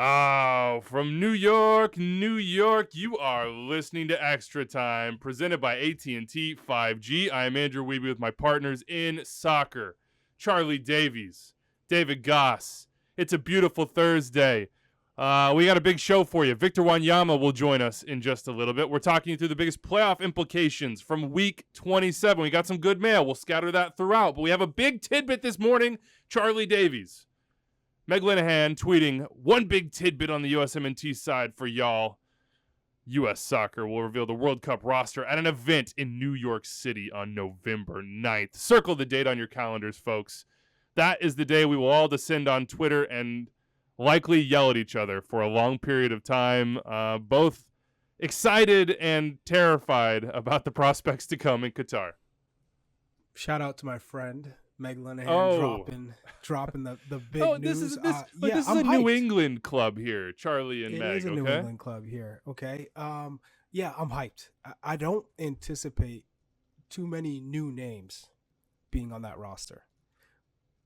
Oh, from New York, New York, you are listening to Extra Time, presented by AT&T 5G. I am Andrew Wiebe with my partners in soccer, Charlie Davies, David Goss. It's a beautiful Thursday. We got a big show for you. Victor Wanyama will join us in just a little bit. We're talking you through the biggest playoff implications from Week 27. We got some good mail. We'll scatter that throughout. But we have a big tidbit this morning, Charlie Davies. Meg Linehan tweeting, one big tidbit on the USMNT side for y'all. U.S. Soccer will reveal the World Cup roster at an event in New York City on November 9th. Circle the date on your calendars, folks. That is the day we will all descend on Twitter and likely yell at each other for a long period of time, both excited and terrified about the prospects to come in Qatar. Shout out to my friend Meg Linehan dropping the big news. This is a New England club here, Charlie and Meg. It is a New England club here. Okay. I'm hyped. I don't anticipate too many new names being on that roster,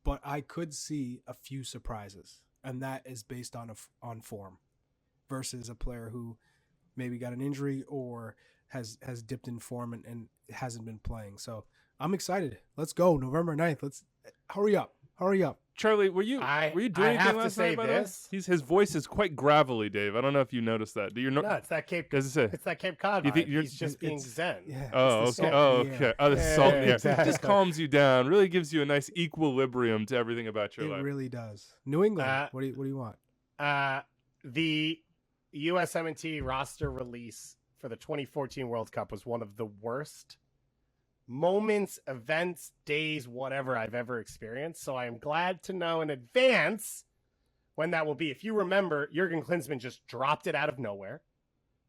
but I could see a few surprises, and that is based on form versus a player who maybe got an injury or has dipped in form and hasn't been playing. So I'm excited. Let's go. November 9th. Let's hurry up. Charlie, were you doing anything last night? His voice is quite gravelly, Dave. I don't know if you noticed that. No, it's that Cape. It's that Cape Cod. He's just being zen. Yeah, okay. The salt in the air. Exactly. Just calms you down. Really gives you a nice equilibrium to everything about your life. It really does. New England. What do you want? The USMNT roster release for the 2014 World Cup was one of the worst moments, events, days, whatever I've ever experienced. So I am glad to know in advance when that will be. If you remember, Jurgen Klinsmann just dropped it out of nowhere.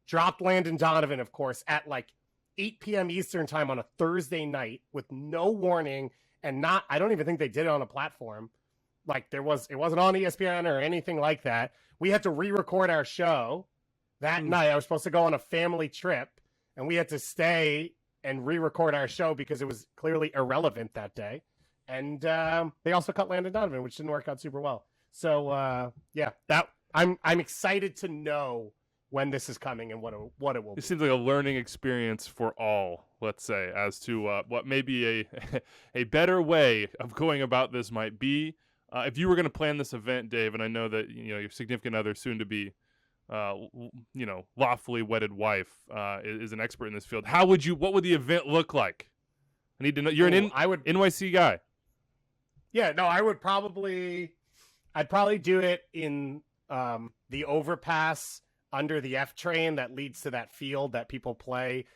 Dropped Landon Donovan, of course, at like 8 p.m. Eastern time on a Thursday night with no warning, and I don't even think they did it on a platform. Like it wasn't on ESPN or anything like that. We had to re-record our show that night. I was supposed to go on a family trip, and we had to stay and re-record our show because it was clearly irrelevant that day. And they also cut Landon Donovan, which didn't work out super well. So I'm excited to know when this is coming and what it will be. It seems like a learning experience for all, let's say, as to what maybe a better way of going about this might be. If you were going to plan this event, Dave, and I know that your significant other, soon to be lawfully wedded wife is an expert in this field. What would the event look like? I need to know. You're an NYC guy. Yeah, no, I'd probably do it in the overpass under the F train that leads to that field that people play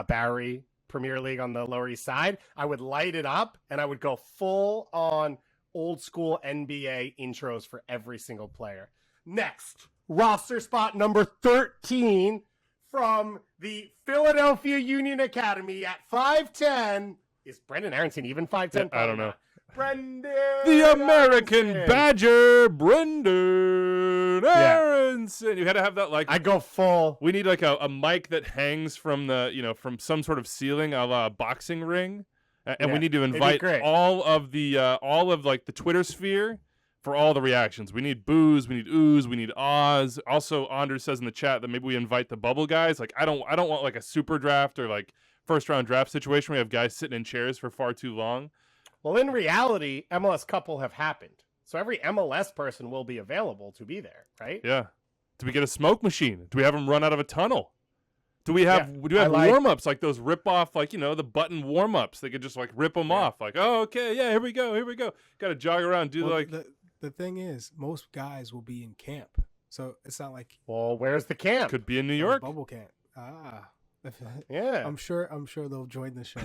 Barry Premier League on the Lower East Side. I would light it up and I would go full on old school NBA intros for every single player. Next, roster spot number 13 from the Philadelphia Union Academy at 5'10". Is Brendan Aronson even 5'10"? I don't know. Brendan the American Aronson. Badger, Brendan Aronson. You had to have that I go full. We need like a mic that hangs from from some sort of ceiling, a la boxing ring, and we need to invite all of the Twitter sphere for all the reactions. We need boos, we need oohs, we need ahs. Also, Anders says in the chat that maybe we invite the bubble guys. Like I don't want like a super draft or like first round draft situation where we have guys sitting in chairs for far too long. Well, in reality, MLS Cup will have happened. So every MLS person will be available to be there, right? Yeah. Do we get a smoke machine? Do we have them run out of a tunnle? Do we have warm-ups like those rip-off, the button warm-ups? They could just like rip them off. Like, oh, okay, yeah, here we go. Got to jog around, The thing is, most guys will be in camp. So it's not like... Well, where's the camp? Could be in New York. Bubble camp. Yeah. I'm sure they'll join the show.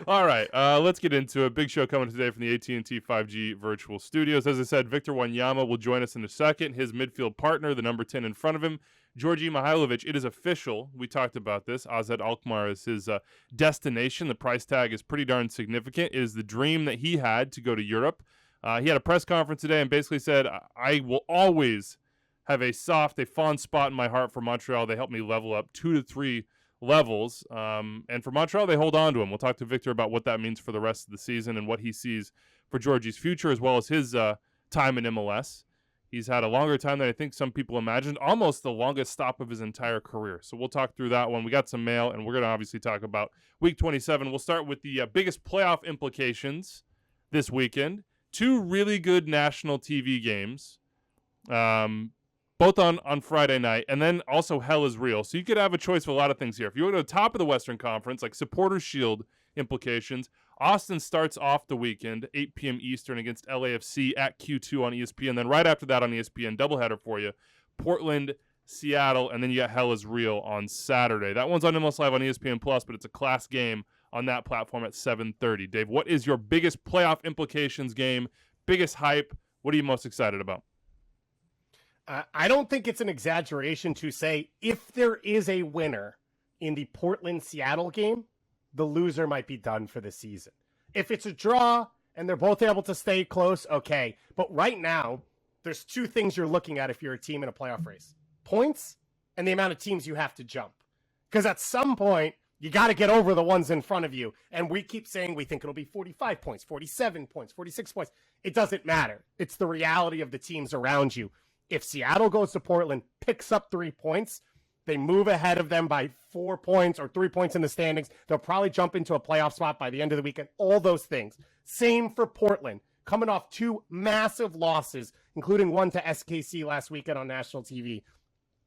All right, let's get into it. Big show coming today from the AT&T 5G virtual studios. As I said, Victor Wanyama will join us in a second. His midfield partner, the number 10 in front of him, Djordje Mihailovic. It is official. We talked about this. AZ Alkmaar is his destination. The price tag is pretty darn significant. It is the dream that he had to go to Europe. He had a press conference today and basically said, I will always have a fond spot in my heart for Montreal. They helped me level up 2 to 3 levels. And for Montreal, they hold on to him. We'll talk to Victor about what that means for the rest of the season and what he sees for Djordje's future, as well as his time in MLS. He's had a longer time than I think some people imagined, almost the longest stop of his entire career. So we'll talk through that one. We got some mail, and we're going to obviously talk about Week 27. We'll start with the biggest playoff implications this weekend. 2 really good national TV games, both on Friday night, and then also Hell is Real. So you could have a choice of a lot of things here. If you go to the top of the Western Conference, like Supporters Shield implications, Austin starts off the weekend, 8 p.m. Eastern against LAFC at Q2 on ESPN. Then right after that on ESPN, doubleheader for you, Portland, Seattle, and then you got Hell is Real on Saturday. That one's on MLS Live on ESPN+, but it's a class game on that platform at 7:30. Dave, what is your biggest playoff implications game, biggest hype? What are you most excited about? I don't think it's an exaggeration to say if there is a winner in the Portland-Seattle game, the loser might be done for the season. If it's a draw and they're both able to stay close, okay. But right now, there's 2 things you're looking at if you're a team in a playoff race. Points and the amount of teams you have to jump. Because at some point, you got to get over the ones in front of you. And we keep saying we think it'll be 45 points, 47 points, 46 points. It doesn't matter. It's the reality of the teams around you. If Seattle goes to Portland, picks up 3 points, they move ahead of them by 4 points or 3 points in the standings. They'll probably jump into a playoff spot by the end of the weekend. All those things. Same for Portland. Coming off 2 massive losses, including one to SKC last weekend on national TV.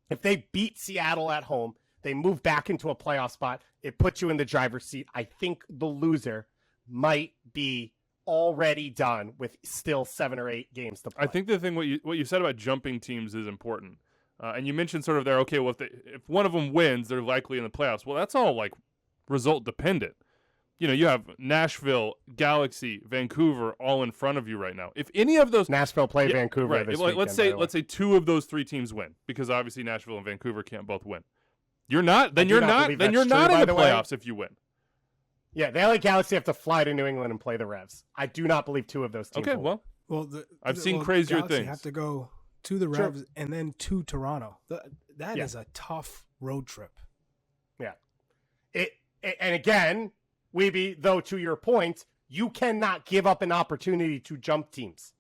If they beat Seattle at home, they move back into a playoff spot. It puts you in the driver's seat. I think the loser might be already done with still 7 or 8 games to play. I think the thing what you said about jumping teams is important. And you mentioned sort of there, okay, well, if one of them wins, they're likely in the playoffs. Well, that's all like result dependent. You know, you have Nashville, Galaxy, Vancouver all in front of you right now. If any of those Nashville play Vancouver right, this let's weekend, let's say 2 of those 3 teams win, because obviously Nashville and Vancouver can't both win. You're not in the playoffs if you win. Yeah, the LA Galaxy have to fly to New England and play the Revs. I do not believe 2 of those teams. Okay, will well, I've seen crazier Galaxy things. have to go to the Revs and then to Toronto. That Yeah. is a tough road trip. Yeah. And again, Weeby, though, to your point, you cannot give up an opportunity to jump teams.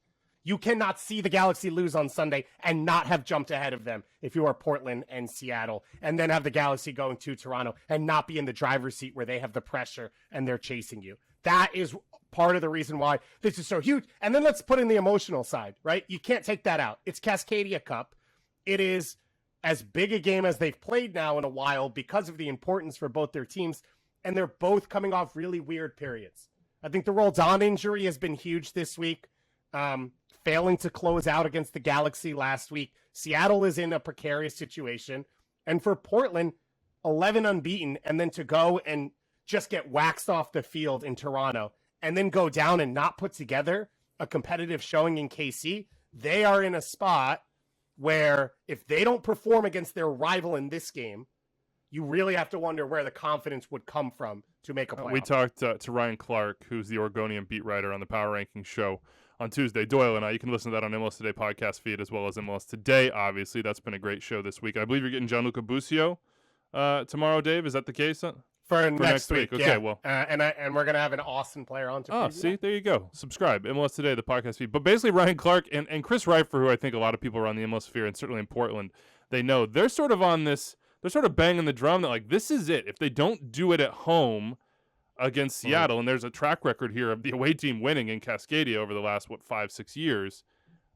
You cannot see the Galaxy lose on Sunday and not have jumped ahead of them if you are Portland and Seattle, and then have the Galaxy going to Toronto and not be in the driver's seat where they have the pressure and they're chasing you. That is part of the reason why this is so huge. And then let's put in the emotional side, right? You can't take that out. It's Cascadia Cup. It is as big a game as they've played now in a while because of the importance for both their teams, and they're both coming off really weird periods. I think the Roldan injury has been huge this week. Failing to close out against the Galaxy last week. Seattle is in a precarious situation. And for Portland, 11 unbeaten, and then to go and just get waxed off the field in Toronto, and then go down and not put together a competitive showing in KC, they are in a spot where if they don't perform against their rival in this game, you really have to wonder where the confidence would come from to make a playoff. We talked to Ryan Clark, who's the Oregonian beat writer on the Power Rankings show on Tuesday. Doyle and I, you can listen to that on MLS Today podcast feed as well as MLS Today, obviously. That's been a great show this week. I believe you're getting Gianluca Busio tomorrow, Dave. Is that the case? For next week. Okay, yeah. well. And we're going to have an Austin player on to preview see, that. there you go. Subscribe. MLS Today, the podcast feed. But basically, Ryan Clark and Chris Reifer, who I think a lot of people around the MLS sphere and certainly in Portland, they know, they're sort of on this, they're sort of banging the drum that, like, this is it. If they don't do it at home against Seattle, and there's a track record here of the away team winning in Cascadia over the last, 5-6 years,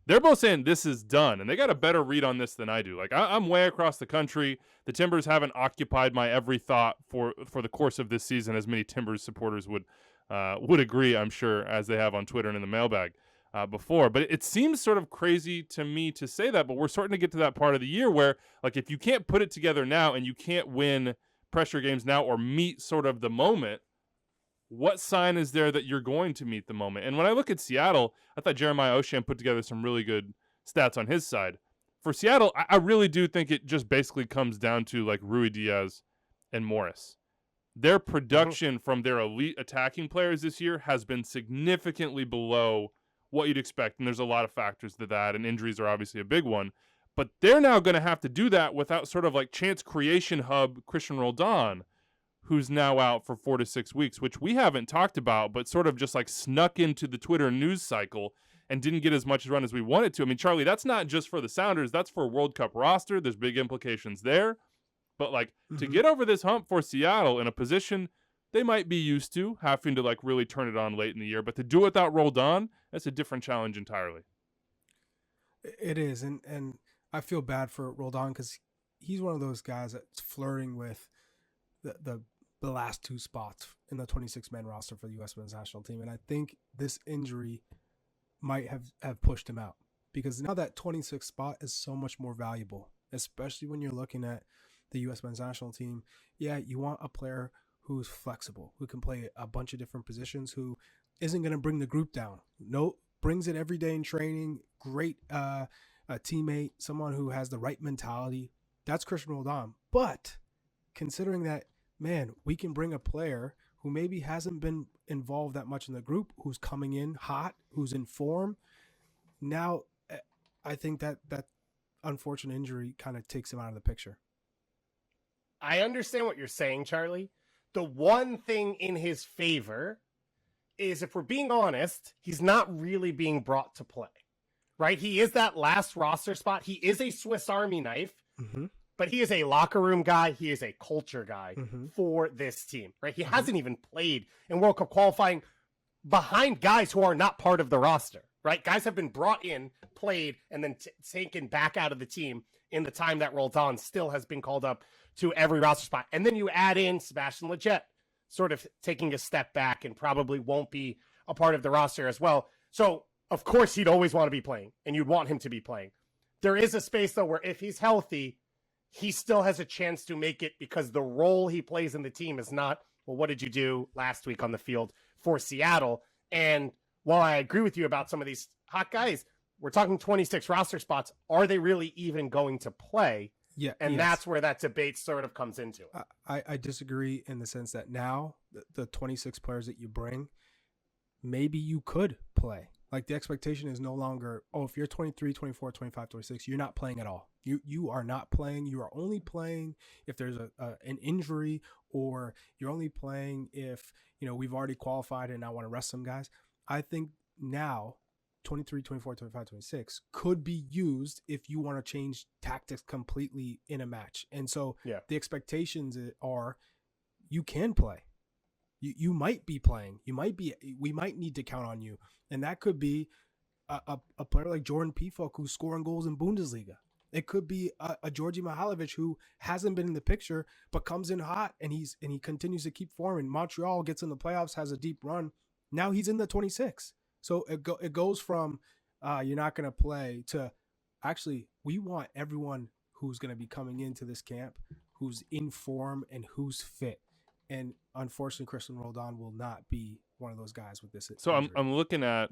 they're both saying this is done, and they got a better read on this than I do. Like, I'm way across the country. The Timbers haven't occupied my every thought for the course of this season, as many Timbers supporters would agree, I'm sure, as they have on Twitter and in the mailbag before. But it seems sort of crazy to me to say that, but we're starting to get to that part of the year where, like, if you can't put it together now and you can't win pressure games now or meet sort of the moment, what sign is there that you're going to meet the moment? And when I look at Seattle, I thought Jeremiah Osham put together some really good stats on his side. For Seattle, I really do think it just basically comes down to, like, Rui Diaz and Morris. Their production from their elite attacking players this year has been significantly below what you'd expect, and there's a lot of factors to that, and injuries are obviously a big one. But they're now going to have to do that without sort of like chance creation hub Christian Roldan, who's now out for 4 to 6 weeks, which we haven't talked about, but sort of just like snuck into the Twitter news cycle and didn't get as much run as we wanted to. I mean, Charlie, that's not just for the Sounders. That's for a World Cup roster. There's big implications there. But, like, to get over this hump for Seattle in a position they might be used to, having to, like, really turn it on late in the year, but to do it without Roldan, that's a different challenge entirely. It is, and I feel bad for Roldan because he's one of those guys that's flirting with the last two spots in the 26-man roster for the U.S. men's national team, and I think this injury might have pushed him out because now that 26th spot is so much more valuable, especially when you're looking at the U.S. men's national team. Yeah, you want a player who's flexible, who can play a bunch of different positions, who isn't going to bring the group down. No, brings it every day in training. Great a teammate, someone who has the right mentality. That's Christian Roldan. But considering that, man, we can bring a player who maybe hasn't been involved that much in the group, who's coming in hot, who's in form. Now, I think that unfortunate injury kind of takes him out of the picture. I understand what you're saying, Charlie. The one thing in his favor is, if we're being honest, he's not really being brought to play, right? He is that last roster spot. He is a Swiss Army knife, but he is a locker room guy. He is a culture guy for this team, right? He hasn't even played in World Cup qualifying behind guys who are not part of the roster, right? Guys have been brought in, played, and then taken back out of the team in the time that Roldan still has been called up to every roster spot. And then you add in Sebastian Lletget, sort of taking a step back and probably won't be a part of the roster as well. So, of course, he'd always want to be playing, and you'd want him to be playing. There is a space, though, where if he's healthy, he still has a chance to make it, because the role he plays in the team is not, well, what did you do last week on the field for Seattle? And while I agree with you about some of these hot guys, we're talking 26 roster spots. Are they really even going to play? Yeah, and that's where that debate sort of comes into it. I disagree in the sense that now the 26 players that you bring, maybe you could play. Like, the expectation is no longer, oh, if you're 23, 24, 25, 26, you're not playing at all. You are not playing. You are only playing if there's an injury, or you're only playing if, we've already qualified and I want to rest some guys. I think now 23, 24, 25, 26 could be used if you want to change tactics completely in a match. And so the expectations are you can play. You might be playing. We might need to count on you. And that could be a player like Jordan Pefok, who's scoring goals in Bundesliga. It could be a Georgi Mihailovic, who hasn't been in the picture but comes in hot, and he continues to keep forming. Montreal gets in the playoffs, has a deep run. Now he's in the 26. So it goes from you're not going to play to, actually, we want everyone who's going to be coming into this camp who's in form and who's fit. And unfortunately, Christian Roldan will not be one of those guys with this. So I'm looking at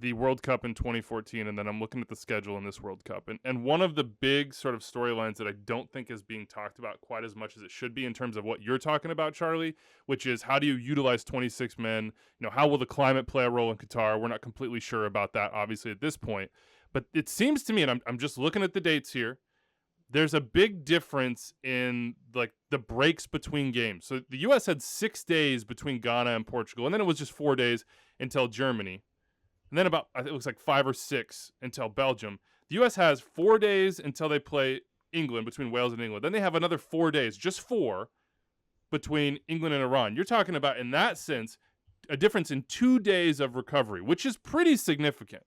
the World Cup in 2014, and then I'm looking at the schedule in this World Cup. And one of the big sort of storylines that I don't think is being talked about quite as much as it should be in terms of what you're talking about, Charlie, which is, how do you utilize 26 men? How will the climate play a role in Qatar? We're not completely sure about that, obviously, at this point. But it seems to me, and I'm just looking at the dates here, there's a big difference in, like, the breaks between games. So the U.S. had 6 days between Ghana and Portugal, and then it was just 4 days until Germany. And then I think it looks like 5 or 6 until Belgium. The U.S. has 4 days until they play England, between Wales and England. Then they have another 4 days, just 4, between England and Iran. You're talking about, in that sense, a difference in 2 days of recovery, which is pretty significant.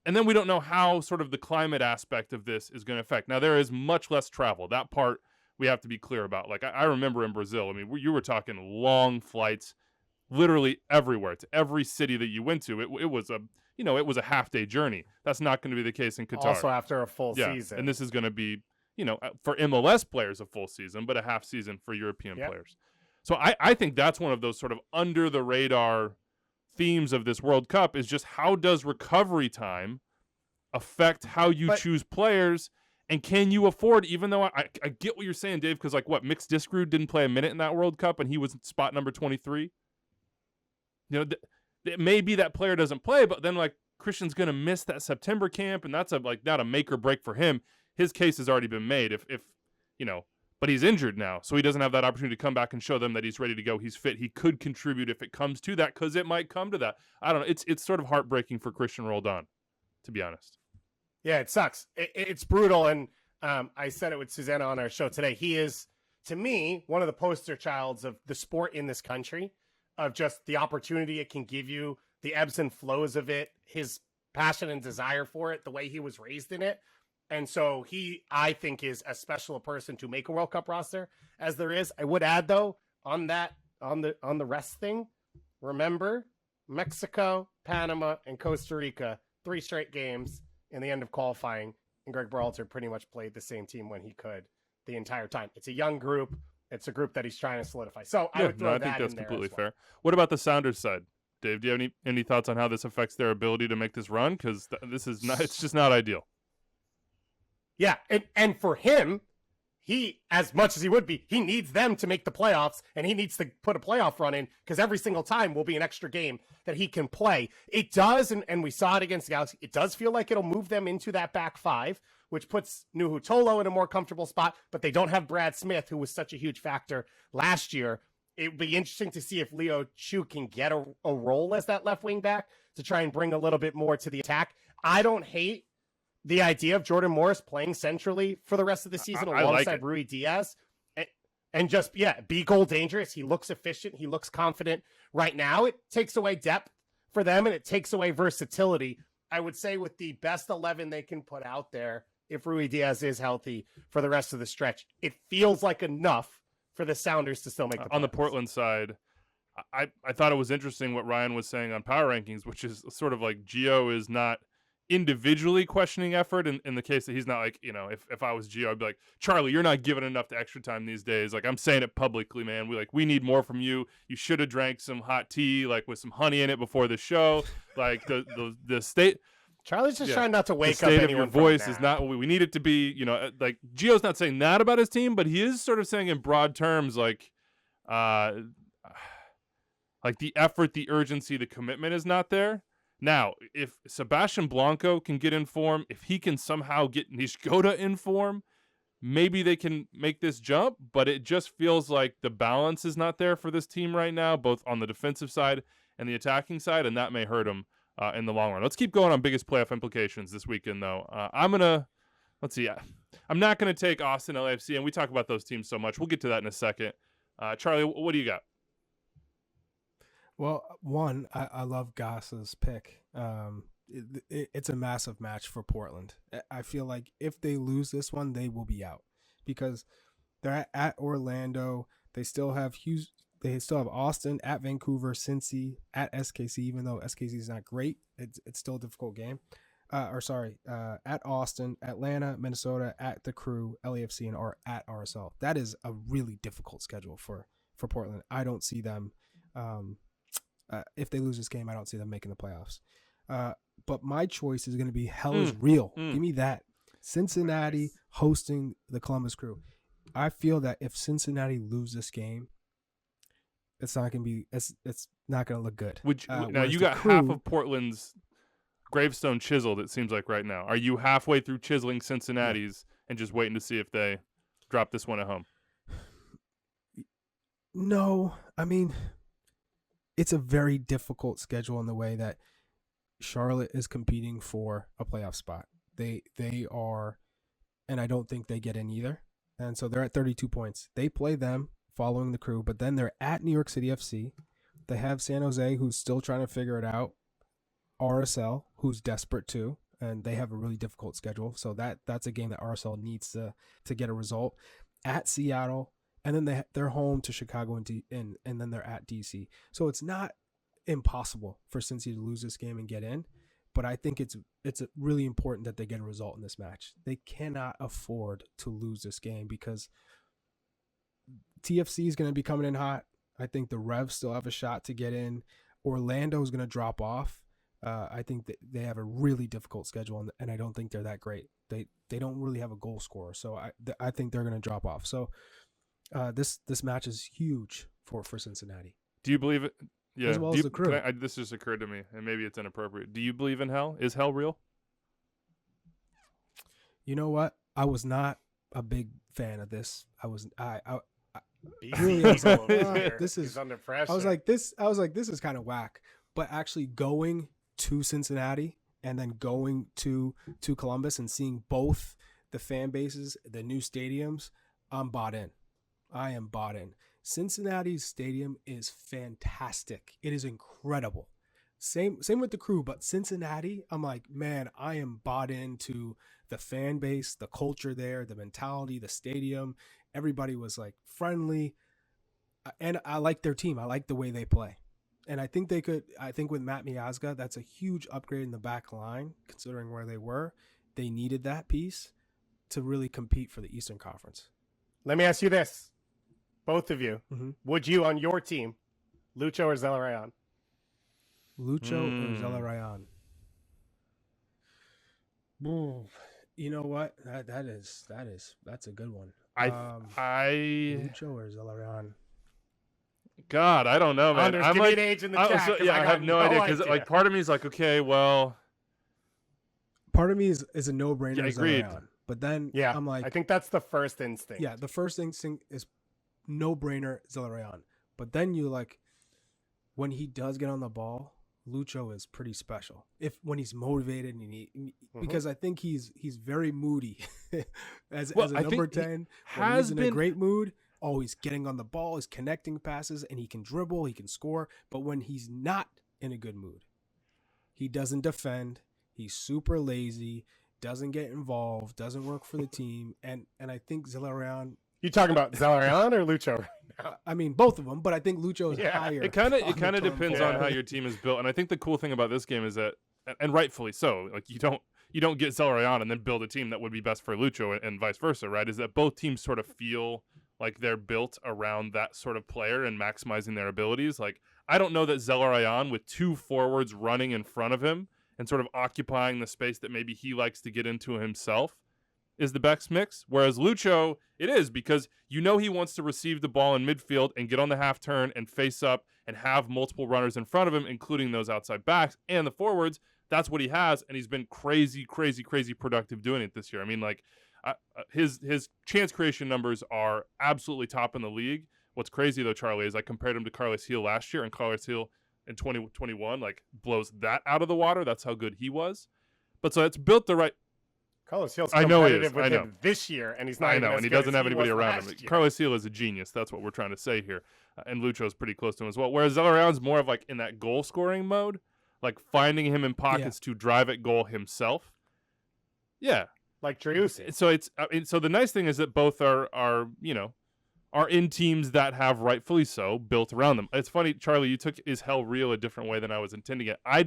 And then we don't know how sort of the climate aspect of this is going to affect. Now, there is much less travel. That part we have to be clear about. Like, I remember in Brazil, you were talking long flights, literally everywhere, to every city that you went to. It was a half-day journey. That's not going to be the case in Qatar. Also after a full season. And this is going to be, for MLS players, a full season, but a half season for European players. So I think that's one of those sort of under-the-radar themes of this World Cup, is just how does recovery time affect how you choose players, and can you afford, even though I get what you're saying, Dave, because Mix Diskerud didn't play a minute in that World Cup, and he was spot number 23. It may be that player doesn't play, but then Christian's going to miss that September camp, and that's not a make or break for him. His case has already been made. If but he's injured now, so he doesn't have that opportunity to come back and show them that he's ready to go. He's fit. He could contribute if it comes to that, because it might come to that. I don't know. It's sort of heartbreaking for Christian Roldan, to be honest. Yeah, it sucks. It's brutal, and I said it with Susanna on our show today. He is, to me, one of the poster childs of the sport in this country, of just the opportunity it can give you, the ebbs and flows of it, his passion and desire for it, the way he was raised in it. And so he, I think, is as special a person to make a World Cup roster as there is. I would add, though, on the rest thing, remember Mexico, Panama, and Costa Rica, 3 straight games in the end of qualifying, and Greg Berhalter pretty much played the same team when he could the entire time. It's a young group. It's a group that he's trying to solidify. So I would throw I think that that's in there completely as well. fair. What about the Sounders side? Dave, do you have any thoughts on how this affects their ability to make this run? Because this is not, it's just not ideal. Yeah, and for him, he, as much as he would be, he needs them to make the playoffs, and he needs to put a playoff run in, because every single time will be an extra game that he can play. It does, and we saw it against the Galaxy, it does feel like it'll move them into that back 5, which puts Nuhu Tolo in a more comfortable spot, but they don't have Brad Smith, who was such a huge factor last year. It would be interesting to see if Leo Chu can get a role as that left wing back to try and bring a little bit more to the attack. I don't hate the idea of Jordan Morris playing centrally for the rest of the season alongside Rui Diaz and just, be goal dangerous. He looks efficient. He looks confident right now. It takes away depth for them, and it takes away versatility. I would say with the best 11 they can put out there, if Rui Diaz is healthy for the rest of the stretch, it feels like enough for the Sounders to still make the playoffs. On the Portland side, I thought it was interesting what Ryan was saying on Power Rankings, which is sort of like Gio is not individually questioning effort in the case that he's not like, if I was Gio, I'd be like, Charlie, you're not giving enough to Extra Time these days. Like, I'm saying it publicly, man. We need more from you. You should have drank some hot tea, like with some honey in it before the show. Like the state. Charlie's just trying not to wake the up state anyone of your voice from a is nap. not what we need it to be. Like Gio's not saying that about his team, but he is sort of saying in broad terms, like the effort, the urgency, the commitment is not there. Now, if Sebastian Blanco can get in form, if he can somehow get Nishgoda in form, maybe they can make this jump, but it just feels like the balance is not there for this team right now, both on the defensive side and the attacking side, and that may hurt them in the long run. Let's keep going on biggest playoff implications this weekend, though. Let's see. I'm not going to take Austin LAFC, and we talk about those teams so much. We'll get to that in a second. Charlie, what do you got? Well, one, I love Goss's pick. It's a massive match for Portland. I feel like if they lose this one, they will be out because they're at Orlando. They still have Austin, at Vancouver, Cincy, at SKC. Even though SKC is not great, it's still a difficult game. At Austin, Atlanta, Minnesota, at the Crew, LAFC, and at RSL. That is a really difficult schedule for Portland. I don't see them. If they lose this game, I don't see them making the playoffs. But my choice is going to be Hell is Real. Give me that. Cincinnati hosting the Columbus Crew. I feel that if Cincinnati lose this game, it's not going to be. It's not going to look good. Now you got half of Portland's gravestone chiseled. It seems like right now. Are you halfway through chiseling Cincinnati's and just waiting to see if they drop this one at home? No, I mean, it's a very difficult schedule in the way that Charlotte is competing for a playoff spot. They are, and I don't think they get in either. And so they're at 32 points. They play them following the Crew, but then they're at New York City FC. They have San Jose, who's still trying to figure it out. RSL, who's desperate too, and they have a really difficult schedule. So that's a game that RSL needs to get a result. At Seattle, and then they're home to Chicago and then they're at DC. So it's not impossible for Cincy to lose this game and get in, but I think it's really important that they get a result in this match. They cannot afford to lose this game because TFC is going to be coming in hot. I think the Revs still have a shot to get in. Orlando is going to drop off. I think that they have a really difficult schedule, and I don't think they're that great. They don't really have a goal scorer, so I think they're going to drop off. So this match is huge for Cincinnati. Do you believe it? Yeah. As well as the Crew. This just occurred to me, and maybe it's inappropriate. Do you believe in hell? Is hell real? You know what? I was not a big fan of this. I was BC really I was Eagle like, over here. this He's is. under pressure. I was like this is kind of whack. But actually going to Cincinnati and then going to Columbus and seeing both the fan bases, the new stadiums, I'm bought in. I am bought in. Cincinnati's stadium is fantastic. It is incredible. Same with the Crew, but Cincinnati, I'm like, man, I am bought into the fan base, the culture there, the mentality, the stadium. Everybody was like friendly, and I like their team. I like the way they play, and I think with Matt Miazga, that's a huge upgrade in the back line considering where they were. They needed that piece to really compete for the Eastern Conference. Let me ask you this, both of you: Mm-hmm. would you on your team, Lucho or Zelarayan? Lucho or Zelarayan? You know what? That's a good one. Lucho or Zelarayan? God, I don't know, man. Anders, I'm give me like, an age in the chat. 'Cause I got have no idea because like part of me is like, okay, well, Part of me is a no-brainer. Yeah, agreed. Zelarayan. But then yeah, I'm like, I think that's the first instinct. yeah, the first instinct is no-brainer Zelarayan. But then you like, when he does get on the ball, Lucho is pretty special. When he's motivated and because I think he's very moody as a number 10. When he's in a great mood, always getting on the ball, he's connecting passes, and he can dribble, he can score. But when he's not in a good mood, he doesn't defend. He's super lazy, doesn't get involved, doesn't work for the team, and I think Zelarayan. You talking about Zelarayan or Lucho right now? I mean, both of them, but I think Lucho is higher. It kind of on depends on how your team is built, and I think the cool thing about this game is that, and rightfully so, like you don't get Zelarayan and then build a team that would be best for Lucho and vice versa, right? Is that both teams sort of feel like they're built around that sort of player and maximizing their abilities. Like I don't know that Zelarayan with two forwards running in front of him and sort of occupying the space that maybe he likes to get into himself is the best mix. Whereas Lucho, it is because he wants to receive the ball in midfield and get on the half turn and face up and have multiple runners in front of him, including those outside backs and the forwards. That's what he has, and he's been crazy productive doing it this year. I mean, like his chance creation numbers are absolutely top in the league. What's crazy though, Charlie, is I compared him to Carlos Gil last year, and Carlos Gil in 2021 like blows that out of the water. That's how good he was. But so it's built the right. Carlos Gil's I know he is. competitive with him this year, and he's not. I know, and he doesn't have anybody around him. Year. Carlos Gil is a genius. That's what we're trying to say here, and Lucho's pretty close to him as well. Whereas Zelarayan's more of like in that goal scoring mode, like finding him in pockets to drive at goal himself. Yeah, like Driussi. So the nice thing is that both are in teams that have rightfully so built around them. It's funny, Charlie, you took Is Hell Real a different way than I was intending it. I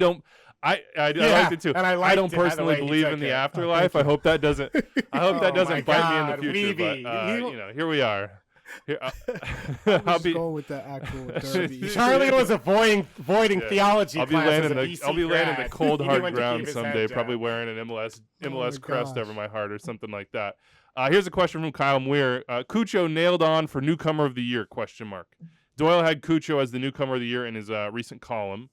liked it too. And I don't personally believe in the afterlife. I hope that doesn't bite me in the future. But here we are. I'll be going with the actual derby. Charlie was avoiding theology. I'll be landing the cold hard to ground keep his someday, head probably down. wearing an MLS crest over my heart or something like that. Here's a question from Kyle Muir. Cucho nailed on for newcomer of the year? ? Doyle had Cucho as the newcomer of the year in his recent column.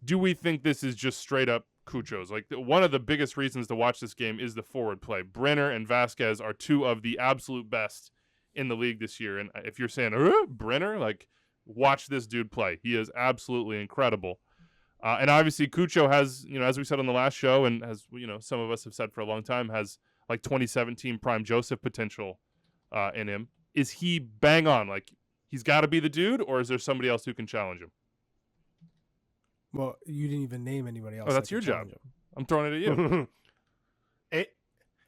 Do we think this is just straight up Cucho's? Like one of the biggest reasons to watch this game is the forward play. Brenner and Vasquez are two of the absolute best in the league this year. And if you're saying Brenner, like watch this dude play. He is absolutely incredible. And obviously Cucho has, as we said on the last show, and as some of us have said for a long time, has like 2017 prime Joseph potential in him. Is he bang on? Like he's got to be the dude, or is there somebody else who can challenge him? Well, you didn't even name anybody else. Oh, that's your job. I'm throwing it at you.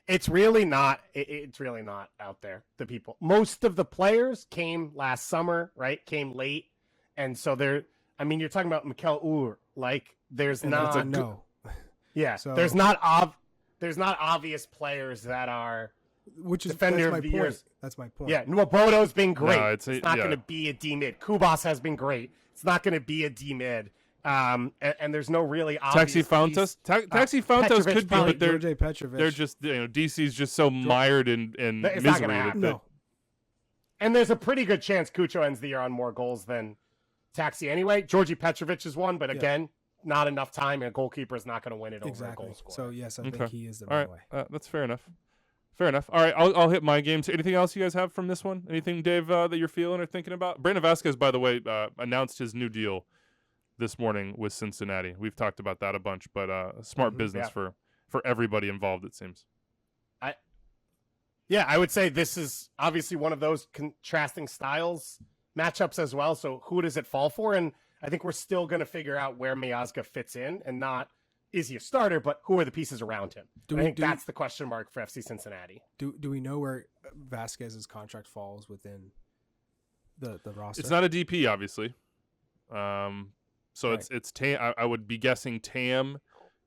It's really not. It's really not out there. The people. Most of the players came last summer, right? Came late, and so they're. I mean, you're talking about Mikel Ur. Like, there's not. No. Yeah. So, there's not obvious players that are. Which is defender that's my of the point. years. That's my point. Yeah, Nwabodo's been great. No, it's not going to be a D mid. Kubas has been great. It's not going to be a D mid. And there's no really obvious. Taxi Fountas could be, but they're just DC's just so mired in misery that. And there's a pretty good chance Cucho ends the year on more goals than Taxi anyway. Georgi Petrovic is one, but again, not enough time, and a goalkeeper is not going to win it over a goal scorer. So yes, I think he is the All right right. way. That's fair enough. Fair enough. All right, I'll hit my games. Anything else you guys have from this one? Anything, Dave, that you're feeling or thinking about? Brandon Vasquez, by the way, announced his new deal this morning with Cincinnati. We've talked about that a bunch, but smart business for everybody involved, it seems. I would say this is obviously one of those contrasting styles matchups as well. So who does it fall for? And I think we're still going to figure out where Miazga fits in, and not is he a starter, but who are the pieces around him? I think that's the question mark for FC Cincinnati. Do we know where Vasquez's contract falls within the roster? It's not a DP, obviously. So right. it's TAM. I would be guessing TAM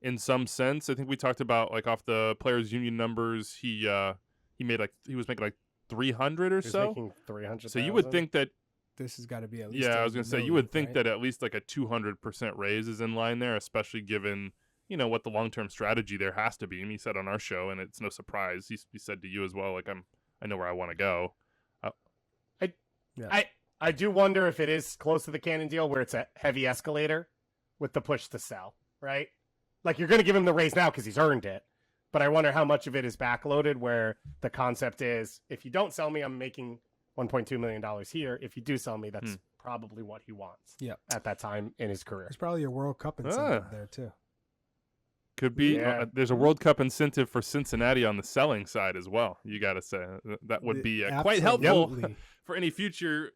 in some sense. I think we talked about like off the players' union numbers. He was making like 300 or so. Making 300. So you would think that. This has got to be at least. Yeah, I was gonna say you would think right? that at least like a 200% raise is in line there, especially given what the long-term strategy there has to be. And he said on our show, and it's no surprise. He said to you as well, like I know where I want to go. I do wonder if it is close to the Cannon deal where it's a heavy escalator with the push to sell, right? Like you're going to give him the raise now because he's earned it. But I wonder how much of it is backloaded where the concept is, if you don't sell me, I'm making $1.2 million here. If you do sell me, that's probably what he wants at that time in his career. There's probably a World Cup incentive there too. Could be. There's a World Cup incentive for Cincinnati on the selling side as well. You got to say that would be quite helpful for any future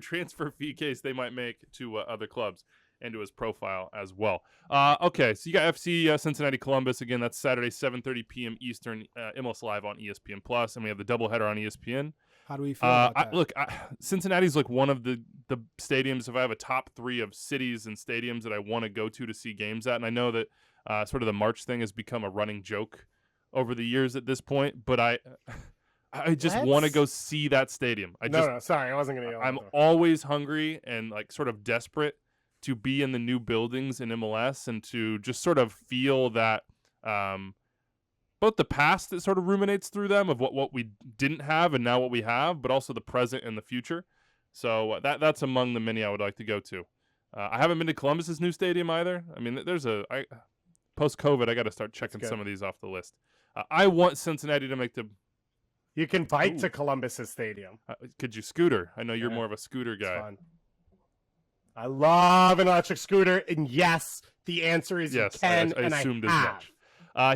transfer fee case they might make to other clubs and to his profile as well. Okay, so you got FC Cincinnati Columbus again. That's Saturday, 7:30 p.m. Eastern, MLS Live on ESPN Plus, and we have the doubleheader on ESPN. How do we feel about that? Cincinnati's like one of the stadiums. If I have a top 3 of cities and stadiums that I want to go to see games at, and I know that sort of the March thing has become a running joke over the years at this point, but I just want to go see that stadium. Sorry, I wasn't going to. I'm always hungry and like sort of desperate to be in the new buildings in MLS and to just sort of feel that both the past that sort of ruminates through them of what we didn't have and now what we have, but also the present and the future. So that's among the many I would like to go to. I haven't been to Columbus's new stadium either. I mean, post-COVID, I got to start checking some of these off the list. I want Cincinnati to make the... You can bike to Columbus's stadium. Could you scooter? I know you're more of a scooter guy. Fun. I love an electric scooter, and yes, the answer is yes. You can, I assumed as much.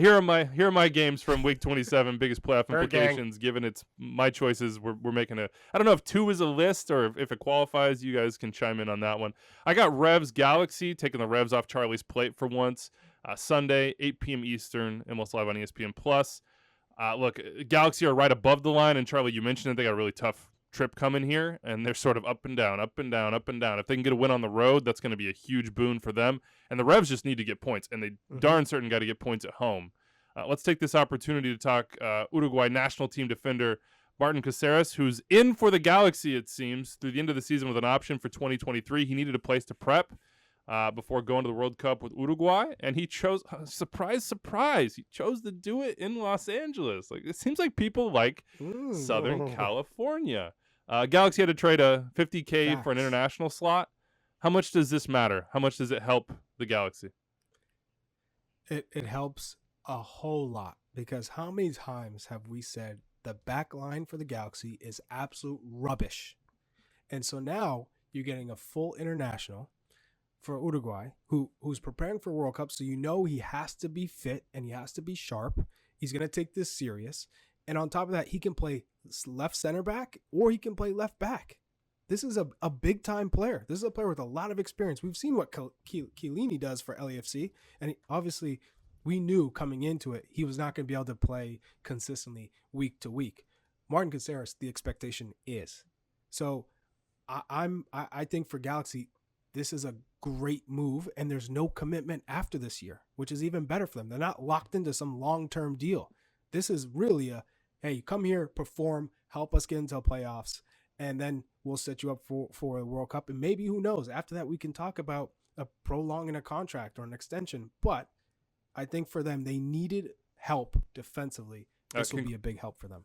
Here are my games from Week 27, biggest playoff implications. Given it's my choices, we're making a. I don't know if 2 is a list or if it qualifies. You guys can chime in on that one. I got Revs Galaxy, taking the Revs off Charlie's plate for once. Sunday, 8 p.m. Eastern, MLS Live on ESPN Plus. Look, Galaxy are right above the line, and Charlie, you mentioned it. They got a really tough trip coming here, and they're sort of up and down, up and down, up and down. If they can get a win on the road, that's going to be a huge boon for them. And the Revs just need to get points, and they darn certain got to get points at home. Let's take this opportunity to talk Uruguay national team defender Martin Caceres, who's in for the Galaxy, it seems, through the end of the season with an option for 2023. He needed a place to prep before going to the World Cup with Uruguay, and he chose, surprise, he chose to do it in Los Angeles. Like, it seems like people like Southern California. Galaxy had to trade a $50K for an international slot. How much does this matter? How much does it help the Galaxy? It helps a whole lot, because how many times have we said the back line for the Galaxy is absolute rubbish? And so now you're getting a full international for Uruguay who's preparing for World Cup, so he has to be fit and he has to be sharp. He's going to take this serious. And on top of that, he can play left center back or he can play left back. This is a big-time player. This is a player with a lot of experience. We've seen what Chiellini does for LAFC, and obviously we knew coming into it he was not going to be able to play consistently week to week. Martin Caceres, the expectation is. So I think for Galaxy, this is a great move, and there's no commitment after this year, which is even better for them. They're not locked into some long-term deal. This is really hey, come here, perform, help us get into the playoffs, and then we'll set you up for a World Cup. And maybe, who knows, after that we can talk about a prolonging a contract or an extension. But I think for them, they needed help defensively. This will be a big help for them.